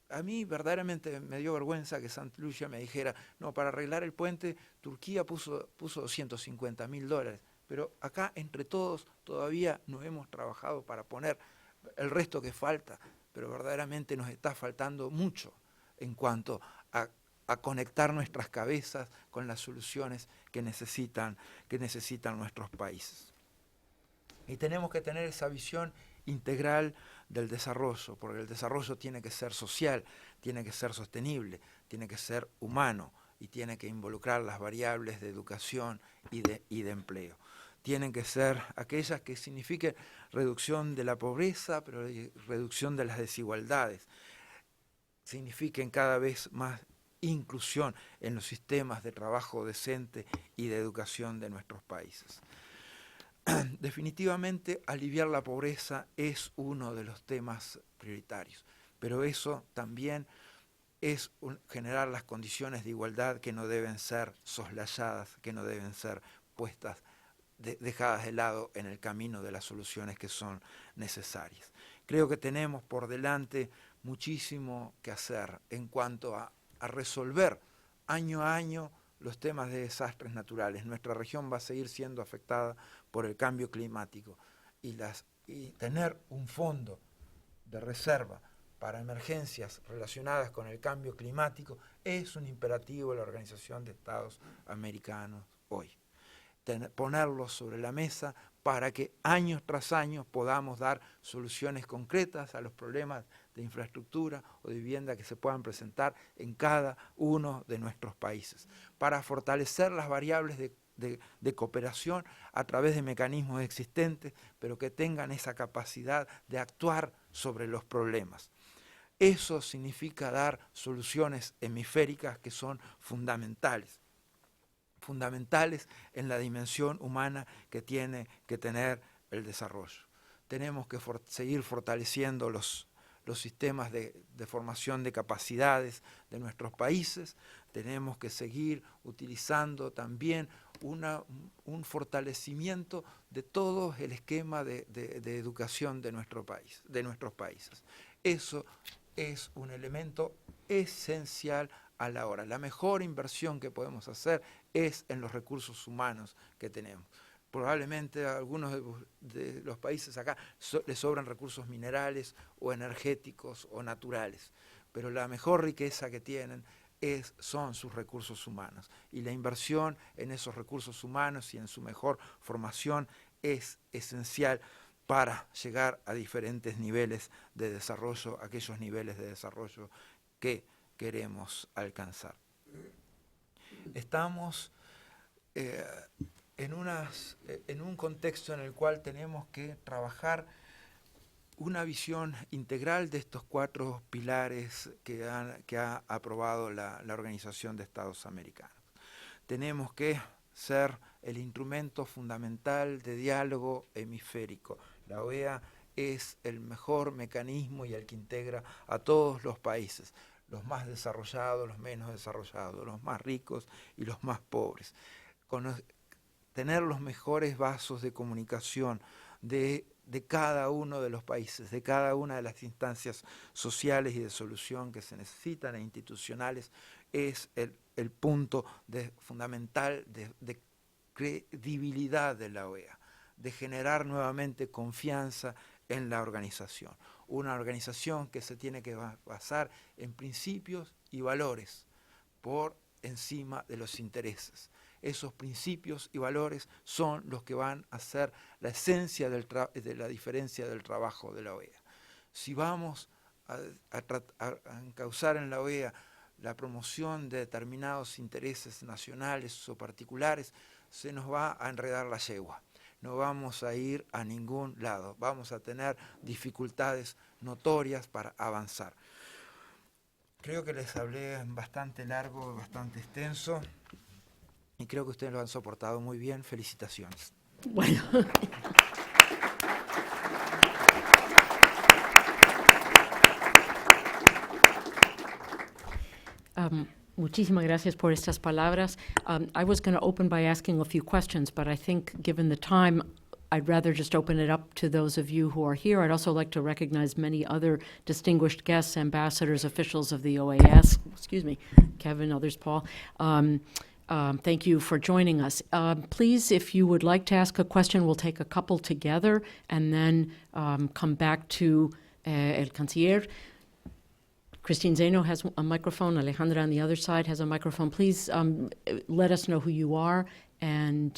a mí verdaderamente me dio vergüenza que Santa Lucia me dijera, no, para arreglar el puente Turquía puso $250.000, pero acá entre todos todavía no hemos trabajado para poner el resto que falta, pero verdaderamente nos está faltando mucho en cuanto a a conectar nuestras cabezas con las soluciones que necesitan nuestros países. Y tenemos que tener esa visión integral del desarrollo, porque el desarrollo tiene que ser social, tiene que ser sostenible, tiene que ser humano y tiene que involucrar las variables de educación y de empleo. Tienen que ser aquellas que signifiquen reducción de la pobreza, pero reducción de las desigualdades, signifiquen cada vez más inclusión en los sistemas de trabajo decente y de educación de nuestros países. Definitivamente, aliviar la pobreza es uno de los temas prioritarios, pero eso también es generar las condiciones de igualdad que no deben ser soslayadas, que no deben ser dejadas de lado en el camino de las soluciones que son necesarias. Creo que tenemos por delante muchísimo que hacer en cuanto a resolver año a año los temas de desastres naturales. Nuestra región va a seguir siendo afectada por el cambio climático y tener un fondo de reserva para emergencias relacionadas con el cambio climático es un imperativo de la Organización de Estados Americanos hoy. Ponerlo sobre la mesa para que año tras año podamos dar soluciones concretas a los problemas de infraestructura o de vivienda que se puedan presentar en cada uno de nuestros países, para fortalecer las variables de cooperación a través de mecanismos existentes, pero que tengan esa capacidad de actuar sobre los problemas. Eso significa dar soluciones hemisféricas que son fundamentales en la dimensión humana que tiene que tener el desarrollo. Tenemos que seguir fortaleciendo los sistemas de formación de capacidades de nuestros países, tenemos que seguir utilizando también un fortalecimiento de todo el esquema de educación de nuestros países. Eso es un elemento esencial a la hora. La mejor inversión que podemos hacer es en los recursos humanos que tenemos. Probablemente a algunos de los países acá les sobran recursos minerales o energéticos o naturales, pero la mejor riqueza que tienen son sus recursos humanos. Y la inversión en esos recursos humanos y en su mejor formación es esencial para llegar a diferentes niveles de desarrollo, aquellos niveles de desarrollo que queremos alcanzar. Estamos en un contexto en el cual tenemos que trabajar una visión integral de estos 4 pilares que ha aprobado la Organización de Estados Americanos. Tenemos que ser el instrumento fundamental de diálogo hemisférico. La OEA es el mejor mecanismo y el que integra a todos los países, los más desarrollados, los menos desarrollados, los más ricos y los más pobres. Tener los mejores vasos de comunicación de cada uno de los países, de cada una de las instancias sociales y de solución que se necesitan e institucionales, es el punto fundamental de credibilidad de la OEA, de generar nuevamente confianza en la organización. Una organización que se tiene que basar en principios y valores por encima de los intereses. Esos principios y valores son los que van a ser la esencia de la diferencia del trabajo de la OEA. Si vamos a encauzar en la OEA la promoción de determinados intereses nacionales o particulares, se nos va a enredar la yegua. No vamos a ir a ningún lado, vamos a tener dificultades notorias para avanzar. Creo que les hablé bastante largo, bastante extenso, y creo que ustedes lo han soportado muy bien. Felicitaciones. Bueno. Muchísimas gracias por estas palabras. I was going to open by asking a few questions, but I think given the time, I'd rather just open it up to those of you who are here. I'd also like to recognize many other distinguished guests, ambassadors, officials of the OAS. Excuse me, Kevin, others, Paul. Thank you for joining us. Please, if you would like to ask a question, we'll take a couple together and then come back to El Canciller. Christine Zeno has a microphone. Alejandra on the other side has a microphone. Please let us know who you are and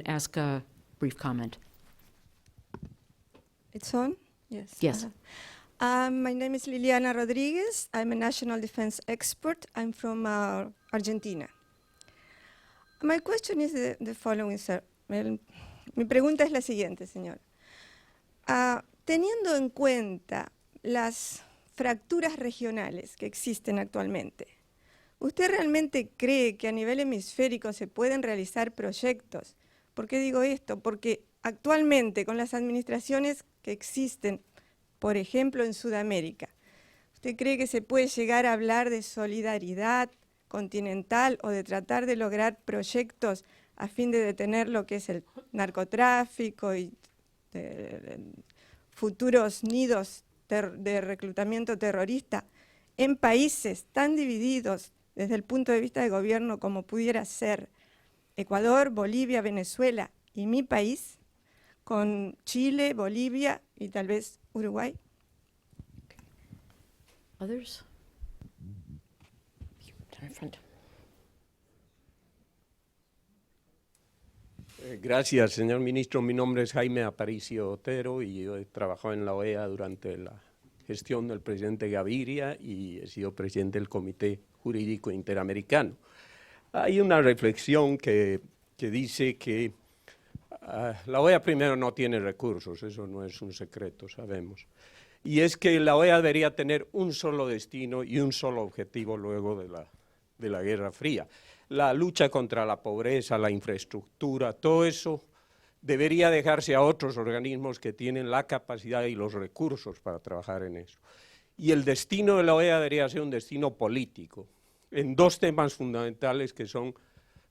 ask a brief comment. It's on? Yes. Yes. My name is Liliana Rodriguez. I'm a national defense expert. I'm from Argentina. My question is the following, sir. Mi pregunta es la siguiente, señor. Teniendo en cuenta las fracturas regionales que existen actualmente, ¿usted realmente cree que a nivel hemisférico se pueden realizar proyectos? ¿Por qué digo esto? Porque actualmente con las administraciones que existen, por ejemplo en Sudamérica, ¿usted cree que se puede llegar a hablar de solidaridad continental o de tratar de lograr proyectos a fin de detener lo que es el narcotráfico y futuros nidos de reclutamiento terrorista en países tan divididos desde el punto de vista de gobierno como pudiera ser Ecuador, Bolivia, Venezuela y mi país, con Chile, Bolivia y tal vez Uruguay? Others? Down in front. Gracias, señor ministro. Mi nombre es Jaime Aparicio Otero y yo he trabajado en la OEA durante la gestión del presidente Gaviria y he sido presidente del Comité Jurídico Interamericano. Hay una reflexión que dice que la OEA primero no tiene recursos, eso no es un secreto, sabemos. Y es que la OEA debería tener un solo destino y un solo objetivo luego de la Guerra Fría. La lucha contra la pobreza, la infraestructura, todo eso debería dejarse a otros organismos que tienen la capacidad y los recursos para trabajar en eso. Y el destino de la OEA debería ser un destino político, en dos temas fundamentales que son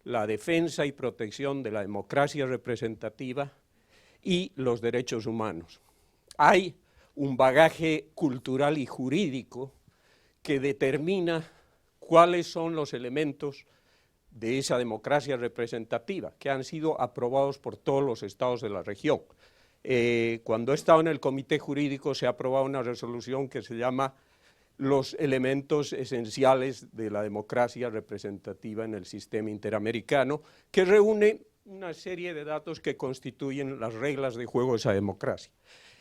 la defensa y protección de la democracia representativa y los derechos humanos. Hay un bagaje cultural y jurídico que determina cuáles son los elementos de esa democracia representativa, que han sido aprobados por todos los estados de la región. Cuando he estado en el comité jurídico se ha aprobado una resolución que se llama los elementos esenciales de la democracia representativa en el sistema interamericano, que reúne una serie de datos que constituyen las reglas de juego de esa democracia.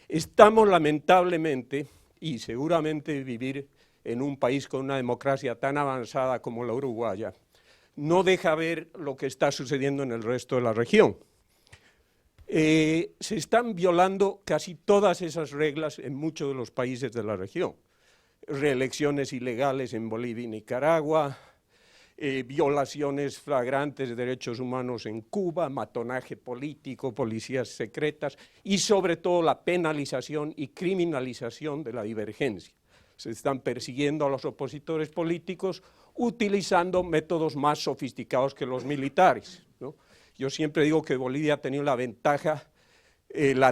Estamos lamentablemente, y seguramente vivir en un país con una democracia tan avanzada como la uruguaya, no deja ver lo que está sucediendo en el resto de la región. Se están violando casi todas esas reglas en muchos de los países de la región. Reelecciones ilegales en Bolivia y Nicaragua, violaciones flagrantes de derechos humanos en Cuba, matonaje político, policías secretas y sobre todo la penalización y criminalización de la divergencia. Se están persiguiendo a los opositores políticos utilizando métodos más sofisticados que los militares, ¿no? Yo siempre digo que Bolivia ha tenido la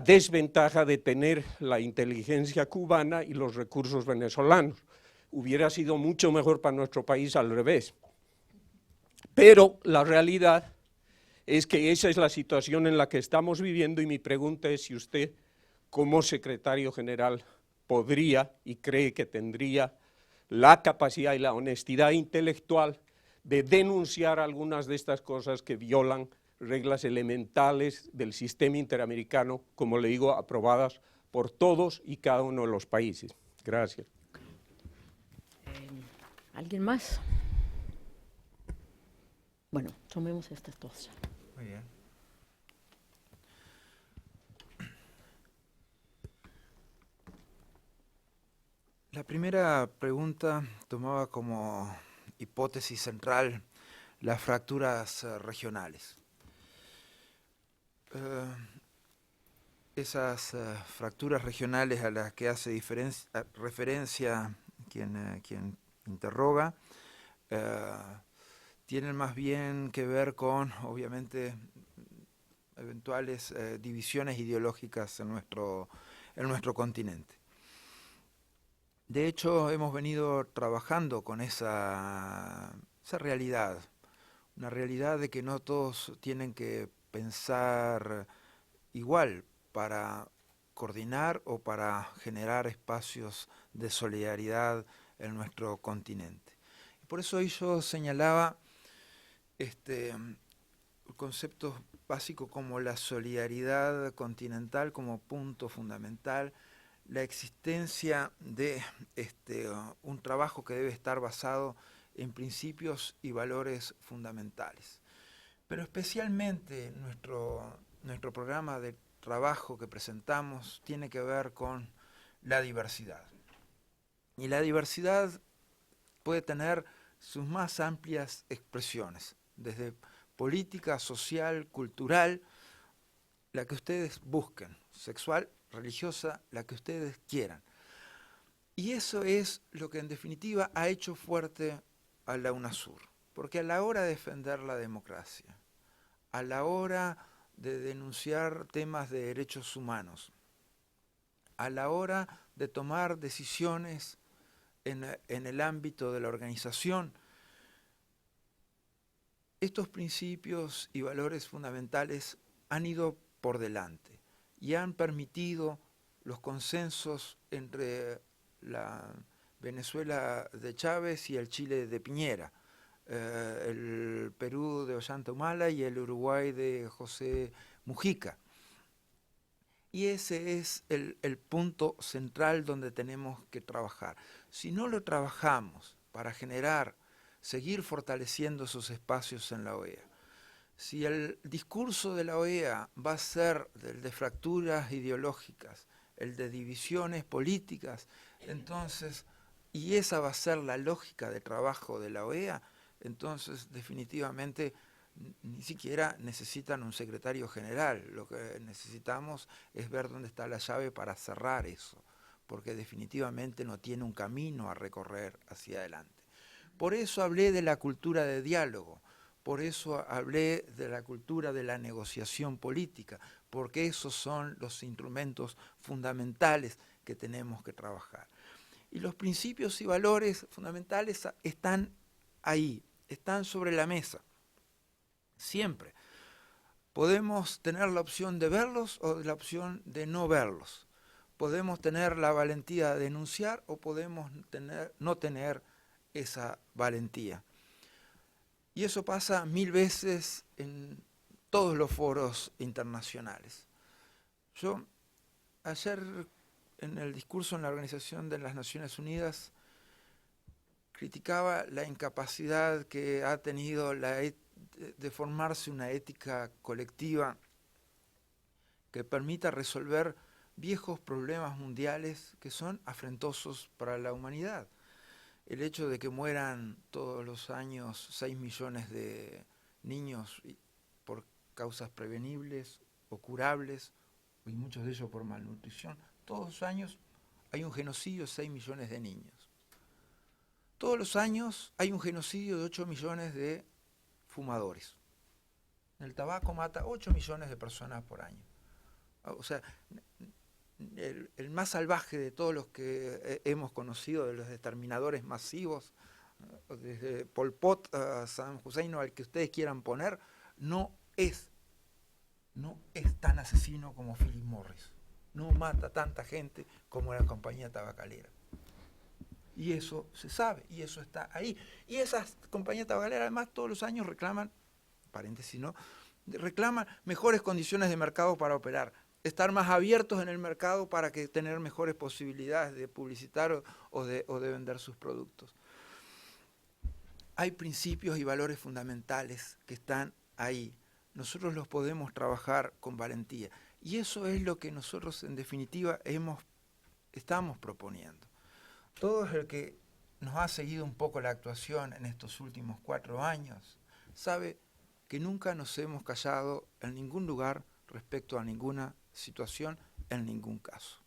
desventaja de tener la inteligencia cubana y los recursos venezolanos. Hubiera sido mucho mejor para nuestro país al revés. Pero la realidad es que esa es la situación en la que estamos viviendo y mi pregunta es si usted, como secretario general, podría y cree que tendría la capacidad y la honestidad intelectual de denunciar algunas de estas cosas que violan reglas elementales del sistema interamericano, como le digo, aprobadas por todos y cada uno de los países. Gracias. ¿Alguien más? Bueno, tomemos estas dos. Muy bien. La primera pregunta tomaba como hipótesis central las fracturas regionales. Esas fracturas regionales a las que hace referencia quien interroga tienen más bien que ver con, obviamente, eventuales divisiones ideológicas en nuestro continente. De hecho, hemos venido trabajando con esa realidad, una realidad de que no todos tienen que pensar igual para coordinar o para generar espacios de solidaridad en nuestro continente. Y por eso hoy yo señalaba conceptos básicos como la solidaridad continental como punto fundamental, la existencia de un trabajo que debe estar basado en principios y valores fundamentales. Pero especialmente nuestro programa de trabajo que presentamos tiene que ver con la diversidad. Y la diversidad puede tener sus más amplias expresiones, desde política, social, cultural, la que ustedes busquen, sexual, religiosa, la que ustedes quieran. Y eso es lo que en definitiva ha hecho fuerte a la UNASUR, porque a la hora de defender la democracia, a la hora de denunciar temas de derechos humanos, a la hora de tomar decisiones en el ámbito de la organización, estos principios y valores fundamentales han ido por delante y han permitido los consensos entre la Venezuela de Chávez y el Chile de Piñera, el Perú de Ollanta Humala y el Uruguay de José Mujica. Y ese es el punto central donde tenemos que trabajar. Si no lo trabajamos para seguir fortaleciendo esos espacios en la OEA, si el discurso de la OEA va a ser el de fracturas ideológicas, el de divisiones políticas, entonces, y esa va a ser la lógica de trabajo de la OEA, entonces definitivamente ni siquiera necesitan un secretario general. Lo que necesitamos es ver dónde está la llave para cerrar eso, porque definitivamente no tiene un camino a recorrer hacia adelante. Por eso hablé de la cultura de diálogo, por eso hablé de la cultura de la negociación política, porque esos son los instrumentos fundamentales que tenemos que trabajar. Y los principios y valores fundamentales están ahí, están sobre la mesa. Siempre. Podemos tener la opción de verlos o la opción de no verlos. Podemos tener la valentía de denunciar o podemos no tener esa valentía. Y eso pasa 1000 veces en todos los foros internacionales. Yo ayer en el discurso en la Organización de las Naciones Unidas criticaba la incapacidad que ha tenido de formarse una ética colectiva que permita resolver viejos problemas mundiales que son afrentosos para la humanidad. El hecho de que mueran todos los años 6 millones de niños por causas prevenibles o curables, y muchos de ellos por malnutrición, todos los años hay un genocidio de 6 millones de niños. Todos los años hay un genocidio de 8 millones de fumadores. El tabaco mata 8 millones de personas por año. O sea, el más salvaje de todos los que hemos conocido, de los exterminadores masivos, desde Pol Pot a Saddam Hussein o al que ustedes quieran poner, no es tan asesino como Philip Morris. No mata tanta gente como la compañía tabacalera. Y eso se sabe, y eso está ahí. Y esas compañías tabacaleras además todos los años reclaman, paréntesis, ¿no?, reclaman mejores condiciones de mercado para operar, estar más abiertos en el mercado para tener mejores posibilidades de publicitar o de vender sus productos. Hay principios y valores fundamentales que están ahí. Nosotros los podemos trabajar con valentía. Y eso es lo que nosotros en definitiva estamos proponiendo. Todo el que nos ha seguido un poco la actuación en estos últimos 4 años sabe que nunca nos hemos callado en ningún lugar respecto a ninguna situación, en ningún caso.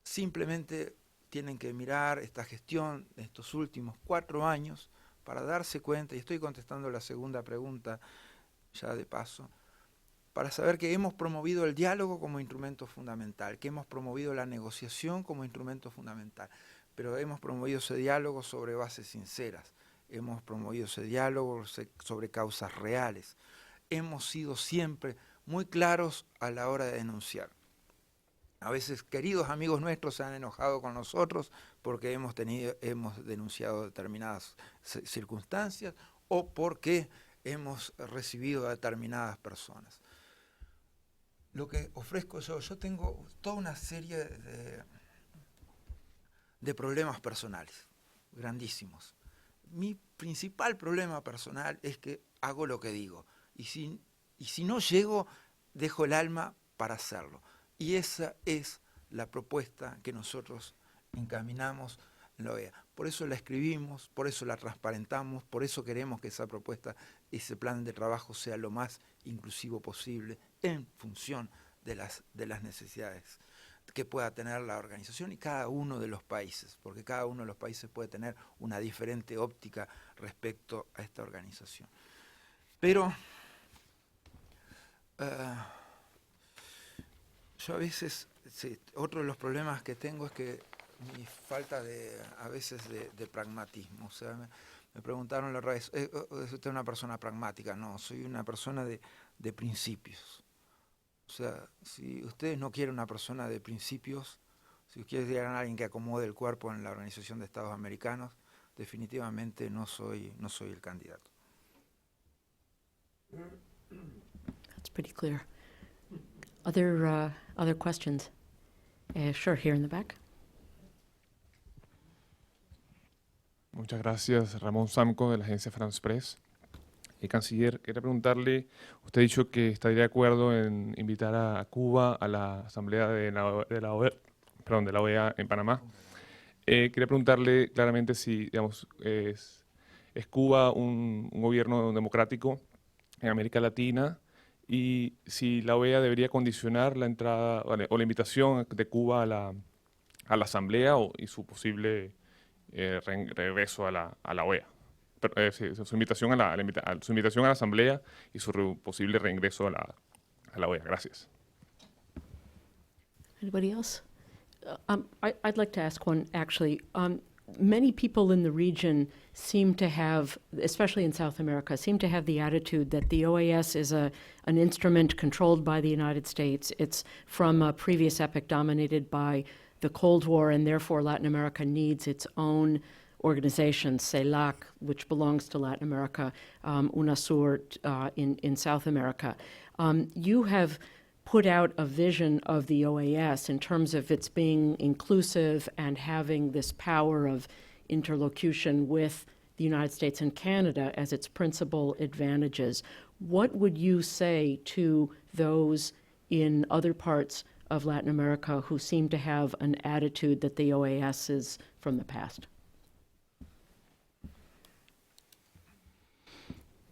Simplemente tienen que mirar esta gestión de estos últimos 4 años para darse cuenta, y estoy contestando la segunda pregunta ya de paso, para saber que hemos promovido el diálogo como instrumento fundamental, que hemos promovido la negociación como instrumento fundamental, pero hemos promovido ese diálogo sobre bases sinceras, hemos promovido ese diálogo sobre causas reales, hemos sido siempre muy claros a la hora de denunciar. A veces queridos amigos nuestros se han enojado con nosotros porque hemos denunciado determinadas circunstancias o porque hemos recibido a determinadas personas. Lo que ofrezco yo tengo toda una serie de problemas personales, grandísimos. Mi principal problema personal es que hago lo que digo, y si no llego, dejo el alma para hacerlo. Y esa es la propuesta que nosotros encaminamos en la OEA. Por eso la escribimos, por eso la transparentamos, por eso queremos que esa propuesta, ese plan de trabajo sea lo más inclusivo posible en función de las necesidades que pueda tener la organización y cada uno de los países, porque cada uno de los países puede tener una diferente óptica respecto a esta organización. Pero yo a veces, otro de los problemas que tengo es que mi falta a veces de pragmatismo. O sea, me preguntaron la otra vez, ¿es usted una persona pragmática? No, soy una persona de principios. O sea, si ustedes no quieren una persona de principios, si ustedes quieren a alguien que acomode el cuerpo en la Organización de Estados Americanos, definitivamente no soy el candidato. That's pretty clear. Other questions? Sure, here in the back. Muchas gracias, Ramón Samco, de la agencia France Press. Canciller, quería preguntarle, usted ha dicho que estaría de acuerdo en invitar a Cuba a la asamblea de la OEA en Panamá. Quería preguntarle claramente si, digamos, es Cuba un gobierno democrático en América Latina y si la OEA debería condicionar la entrada o la invitación de Cuba a la asamblea y su posible regreso a la OEA. Su invitación a la asamblea y su posible reingreso a la OEA. Gracias. Anybody else? I'd like to ask one, actually. Many people in the region seem to have, especially in South America, seem to have the attitude that the OAS is an instrument controlled by the United States. It's from a previous epoch dominated by the Cold War, and therefore Latin America needs its own organizations, CELAC, which belongs to Latin America, UNASUR in South America. You have put out a vision of the OAS in terms of its being inclusive and having this power of interlocution with the United States and Canada as its principal advantages. What would you say to those in other parts of Latin America who seem to have an attitude that the OAS is from the past?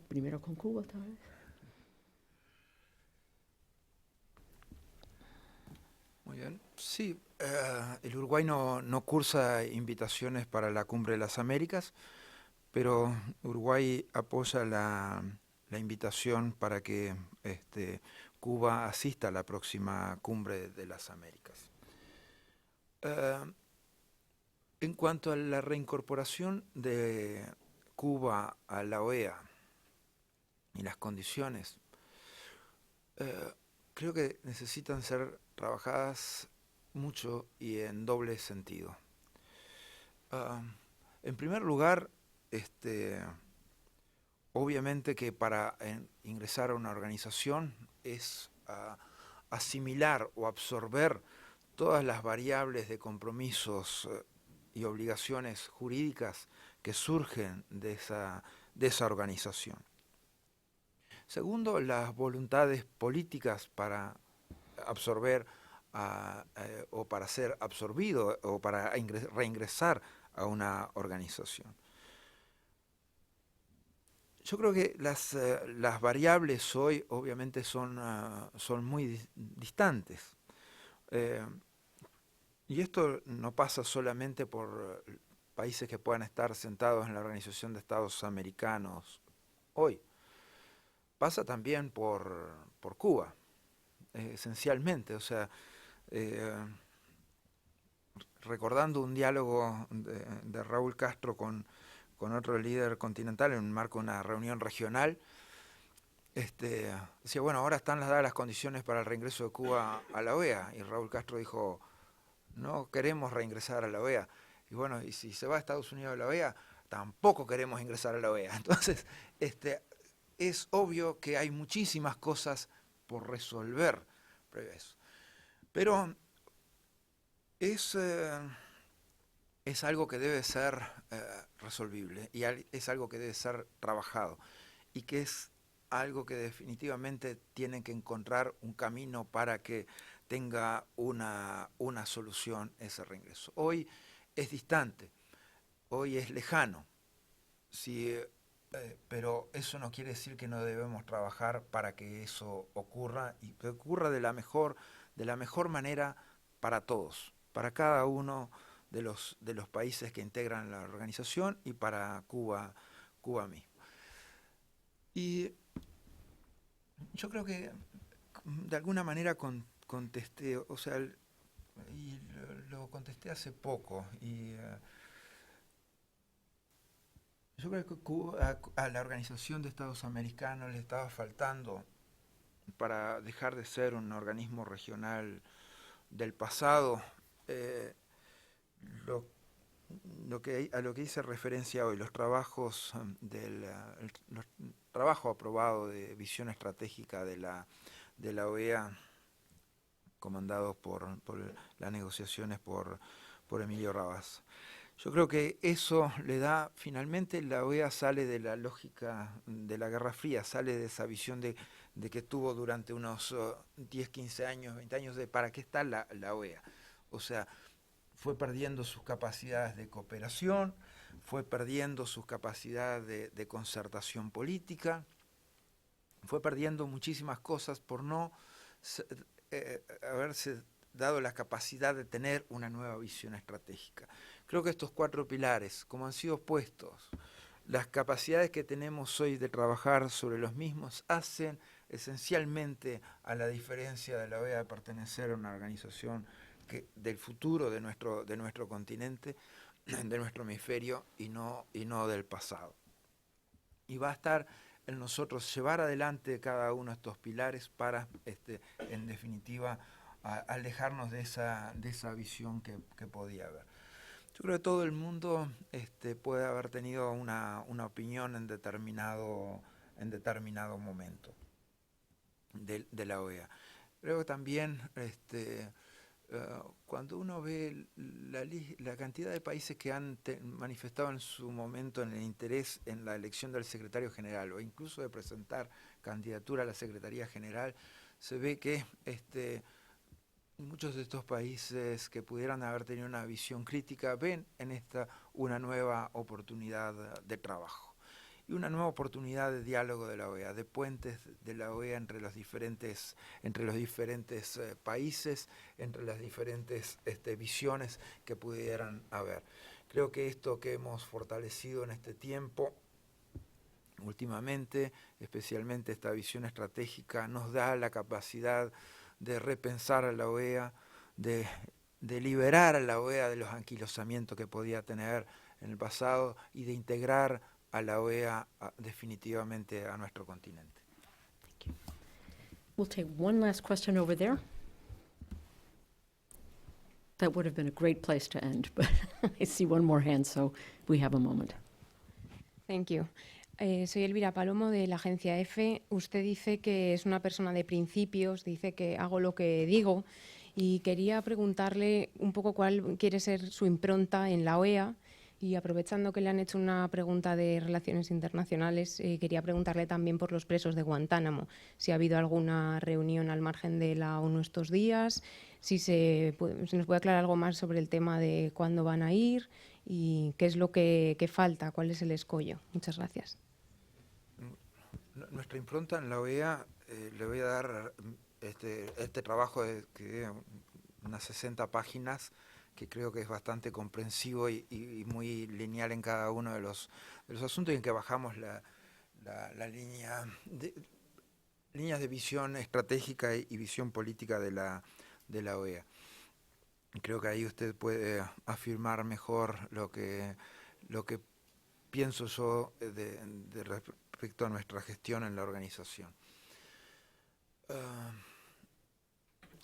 Primero con Cuba, tal vez. Muy bien. Sí, el Uruguay no cursa invitaciones para la Cumbre de las Américas, pero Uruguay apoya la invitación para que Cuba asista a la próxima Cumbre de las Américas. En cuanto a la reincorporación de Cuba a la OEA, y las condiciones, creo que necesitan ser trabajadas mucho y en doble sentido. En primer lugar, obviamente que para ingresar a una organización es asimilar o absorber todas las variables de compromisos y obligaciones jurídicas que surgen de esa organización. Segundo, las voluntades políticas para absorber o para ser absorbido o para reingresar a una organización. Yo creo que las variables hoy obviamente son muy distantes. Y esto no pasa solamente por países que puedan estar sentados en la Organización de Estados Americanos hoy. Pasa también por Cuba, esencialmente. O sea, recordando un diálogo de Raúl Castro con otro líder continental en el marco de una reunión regional, decía, bueno, ahora están dadas las condiciones para el reingreso de Cuba a la OEA. Y Raúl Castro dijo, no queremos reingresar a la OEA. Y bueno, y si se va a Estados Unidos a la OEA, tampoco queremos ingresar a la OEA. Entonces, es obvio que hay muchísimas cosas por resolver previo a eso. Pero es algo que debe ser resolvible y es algo que debe ser trabajado y que es algo que definitivamente tienen que encontrar un camino para que tenga una solución ese reingreso. Hoy es distante, hoy es lejano, sí, pero eso no quiere decir que no debemos trabajar para que eso ocurra y que ocurra de la mejor manera para todos, para cada uno de los países que integran la organización y para Cuba mismo. Y yo creo que de alguna manera contesté, o sea, y lo contesté hace poco. Y yo creo que Cuba, a la Organización de Estados Americanos le estaba faltando, para dejar de ser un organismo regional del pasado, a lo que hice referencia hoy, los trabajos los trabajo aprobado de visión estratégica de la OEA, comandados por las negociaciones por Emilio Rabas. Yo creo que eso le da, finalmente la OEA sale de la lógica de la Guerra Fría, sale de esa visión de que tuvo durante unos 10, 15 años, 20 años de para qué está la OEA. O sea, fue perdiendo sus capacidades de cooperación, fue perdiendo sus capacidades de concertación política, fue perdiendo muchísimas cosas por no haberse dado la capacidad de tener una nueva visión estratégica. Creo que estos 4 pilares, como han sido puestos, las capacidades que tenemos hoy de trabajar sobre los mismos hacen esencialmente a la diferencia de la OEA de pertenecer a una organización del futuro de nuestro continente, de nuestro hemisferio y no del pasado. Y va a estar en nosotros llevar adelante cada uno de estos pilares para, en definitiva, alejarnos de esa visión que podía haber. Yo creo que todo el mundo puede haber tenido una opinión en determinado momento de la OEA. Creo que también cuando uno ve la cantidad de países que han manifestado en su momento en el interés en la elección del secretario general o incluso de presentar candidatura a la Secretaría General, se ve que muchos de estos países que pudieran haber tenido una visión crítica ven en esta una nueva oportunidad de trabajo y una nueva oportunidad de diálogo de la OEA, de puentes de la OEA entre los diferentes países, entre las diferentes visiones que pudieran haber. Creo que esto que hemos fortalecido en este tiempo, últimamente, especialmente esta visión estratégica, nos da la capacidad de repensar a la OEA, de liberar a la OEA de los anquilosamientos que podía tener en el pasado y de integrar a la OEA definitivamente a nuestro continente. Thank you. We'll take one last question over there. That would have been a great place to end, but I see one more hand, so we have a moment. Thank you. Soy Elvira Palomo de la agencia EFE. Usted dice que es una persona de principios, dice que hago lo que digo y quería preguntarle un poco cuál quiere ser su impronta en la OEA y aprovechando que le han hecho una pregunta de relaciones internacionales, quería preguntarle también por los presos de Guantánamo, si ha habido alguna reunión al margen de la ONU estos días, si nos puede aclarar algo más sobre el tema de cuándo van a ir y qué es lo que falta, cuál es el escollo. Muchas gracias. Nuestra impronta en la OEA, le voy a dar este trabajo de unas 60 páginas que creo que es bastante comprensivo y muy lineal en cada uno de los asuntos y en que bajamos la líneas de visión estratégica y visión política de la OEA. Creo que ahí usted puede afirmar mejor lo que pienso yo respecto a nuestra gestión en la organización.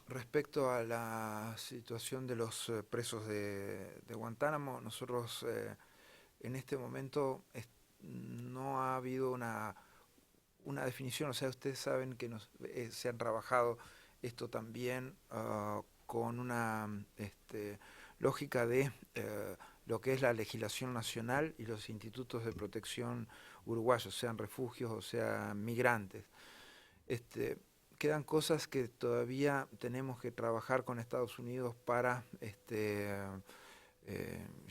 Respecto a la situación de los presos de Guantánamo, nosotros en este momento no ha habido una definición. O sea, ustedes saben que se han trabajado esto también con una lógica de lo que es la legislación nacional y los institutos de protección uruguayos, sean refugios o sean migrantes. Quedan cosas que todavía tenemos que trabajar con Estados Unidos para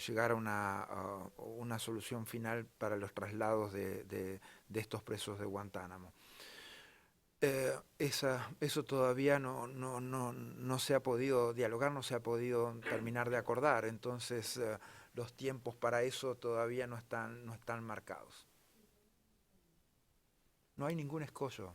llegar a una solución final para los traslados de estos presos de Guantánamo. Eso todavía no se ha podido dialogar, no se ha podido terminar de acordar, entonces los tiempos para eso todavía no están marcados. No hay ningún escollo.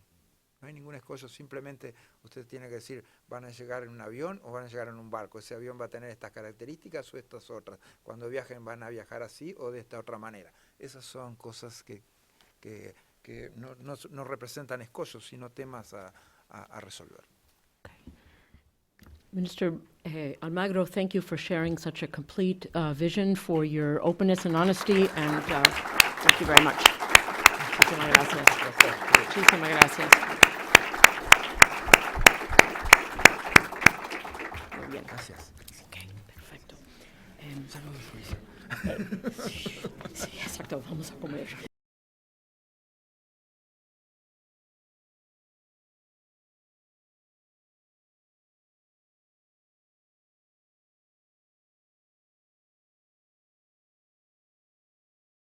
No hay ningún escollo, simplemente usted tiene que decir, van a llegar en un avión o van a llegar en un barco. Ese avión va a tener estas características o estas otras. Cuando viajen van a viajar así o de esta otra manera. Esas son cosas que no representan escollos, sino temas a resolver. Minister Almagro, thank you for sharing such a complete vision, for your openness and honesty, and thank you very much. Muchísimas gracias. Muchísimas gracias. Muy bien. Gracias. Ok, perfecto. Sí, exacto, vamos a comer.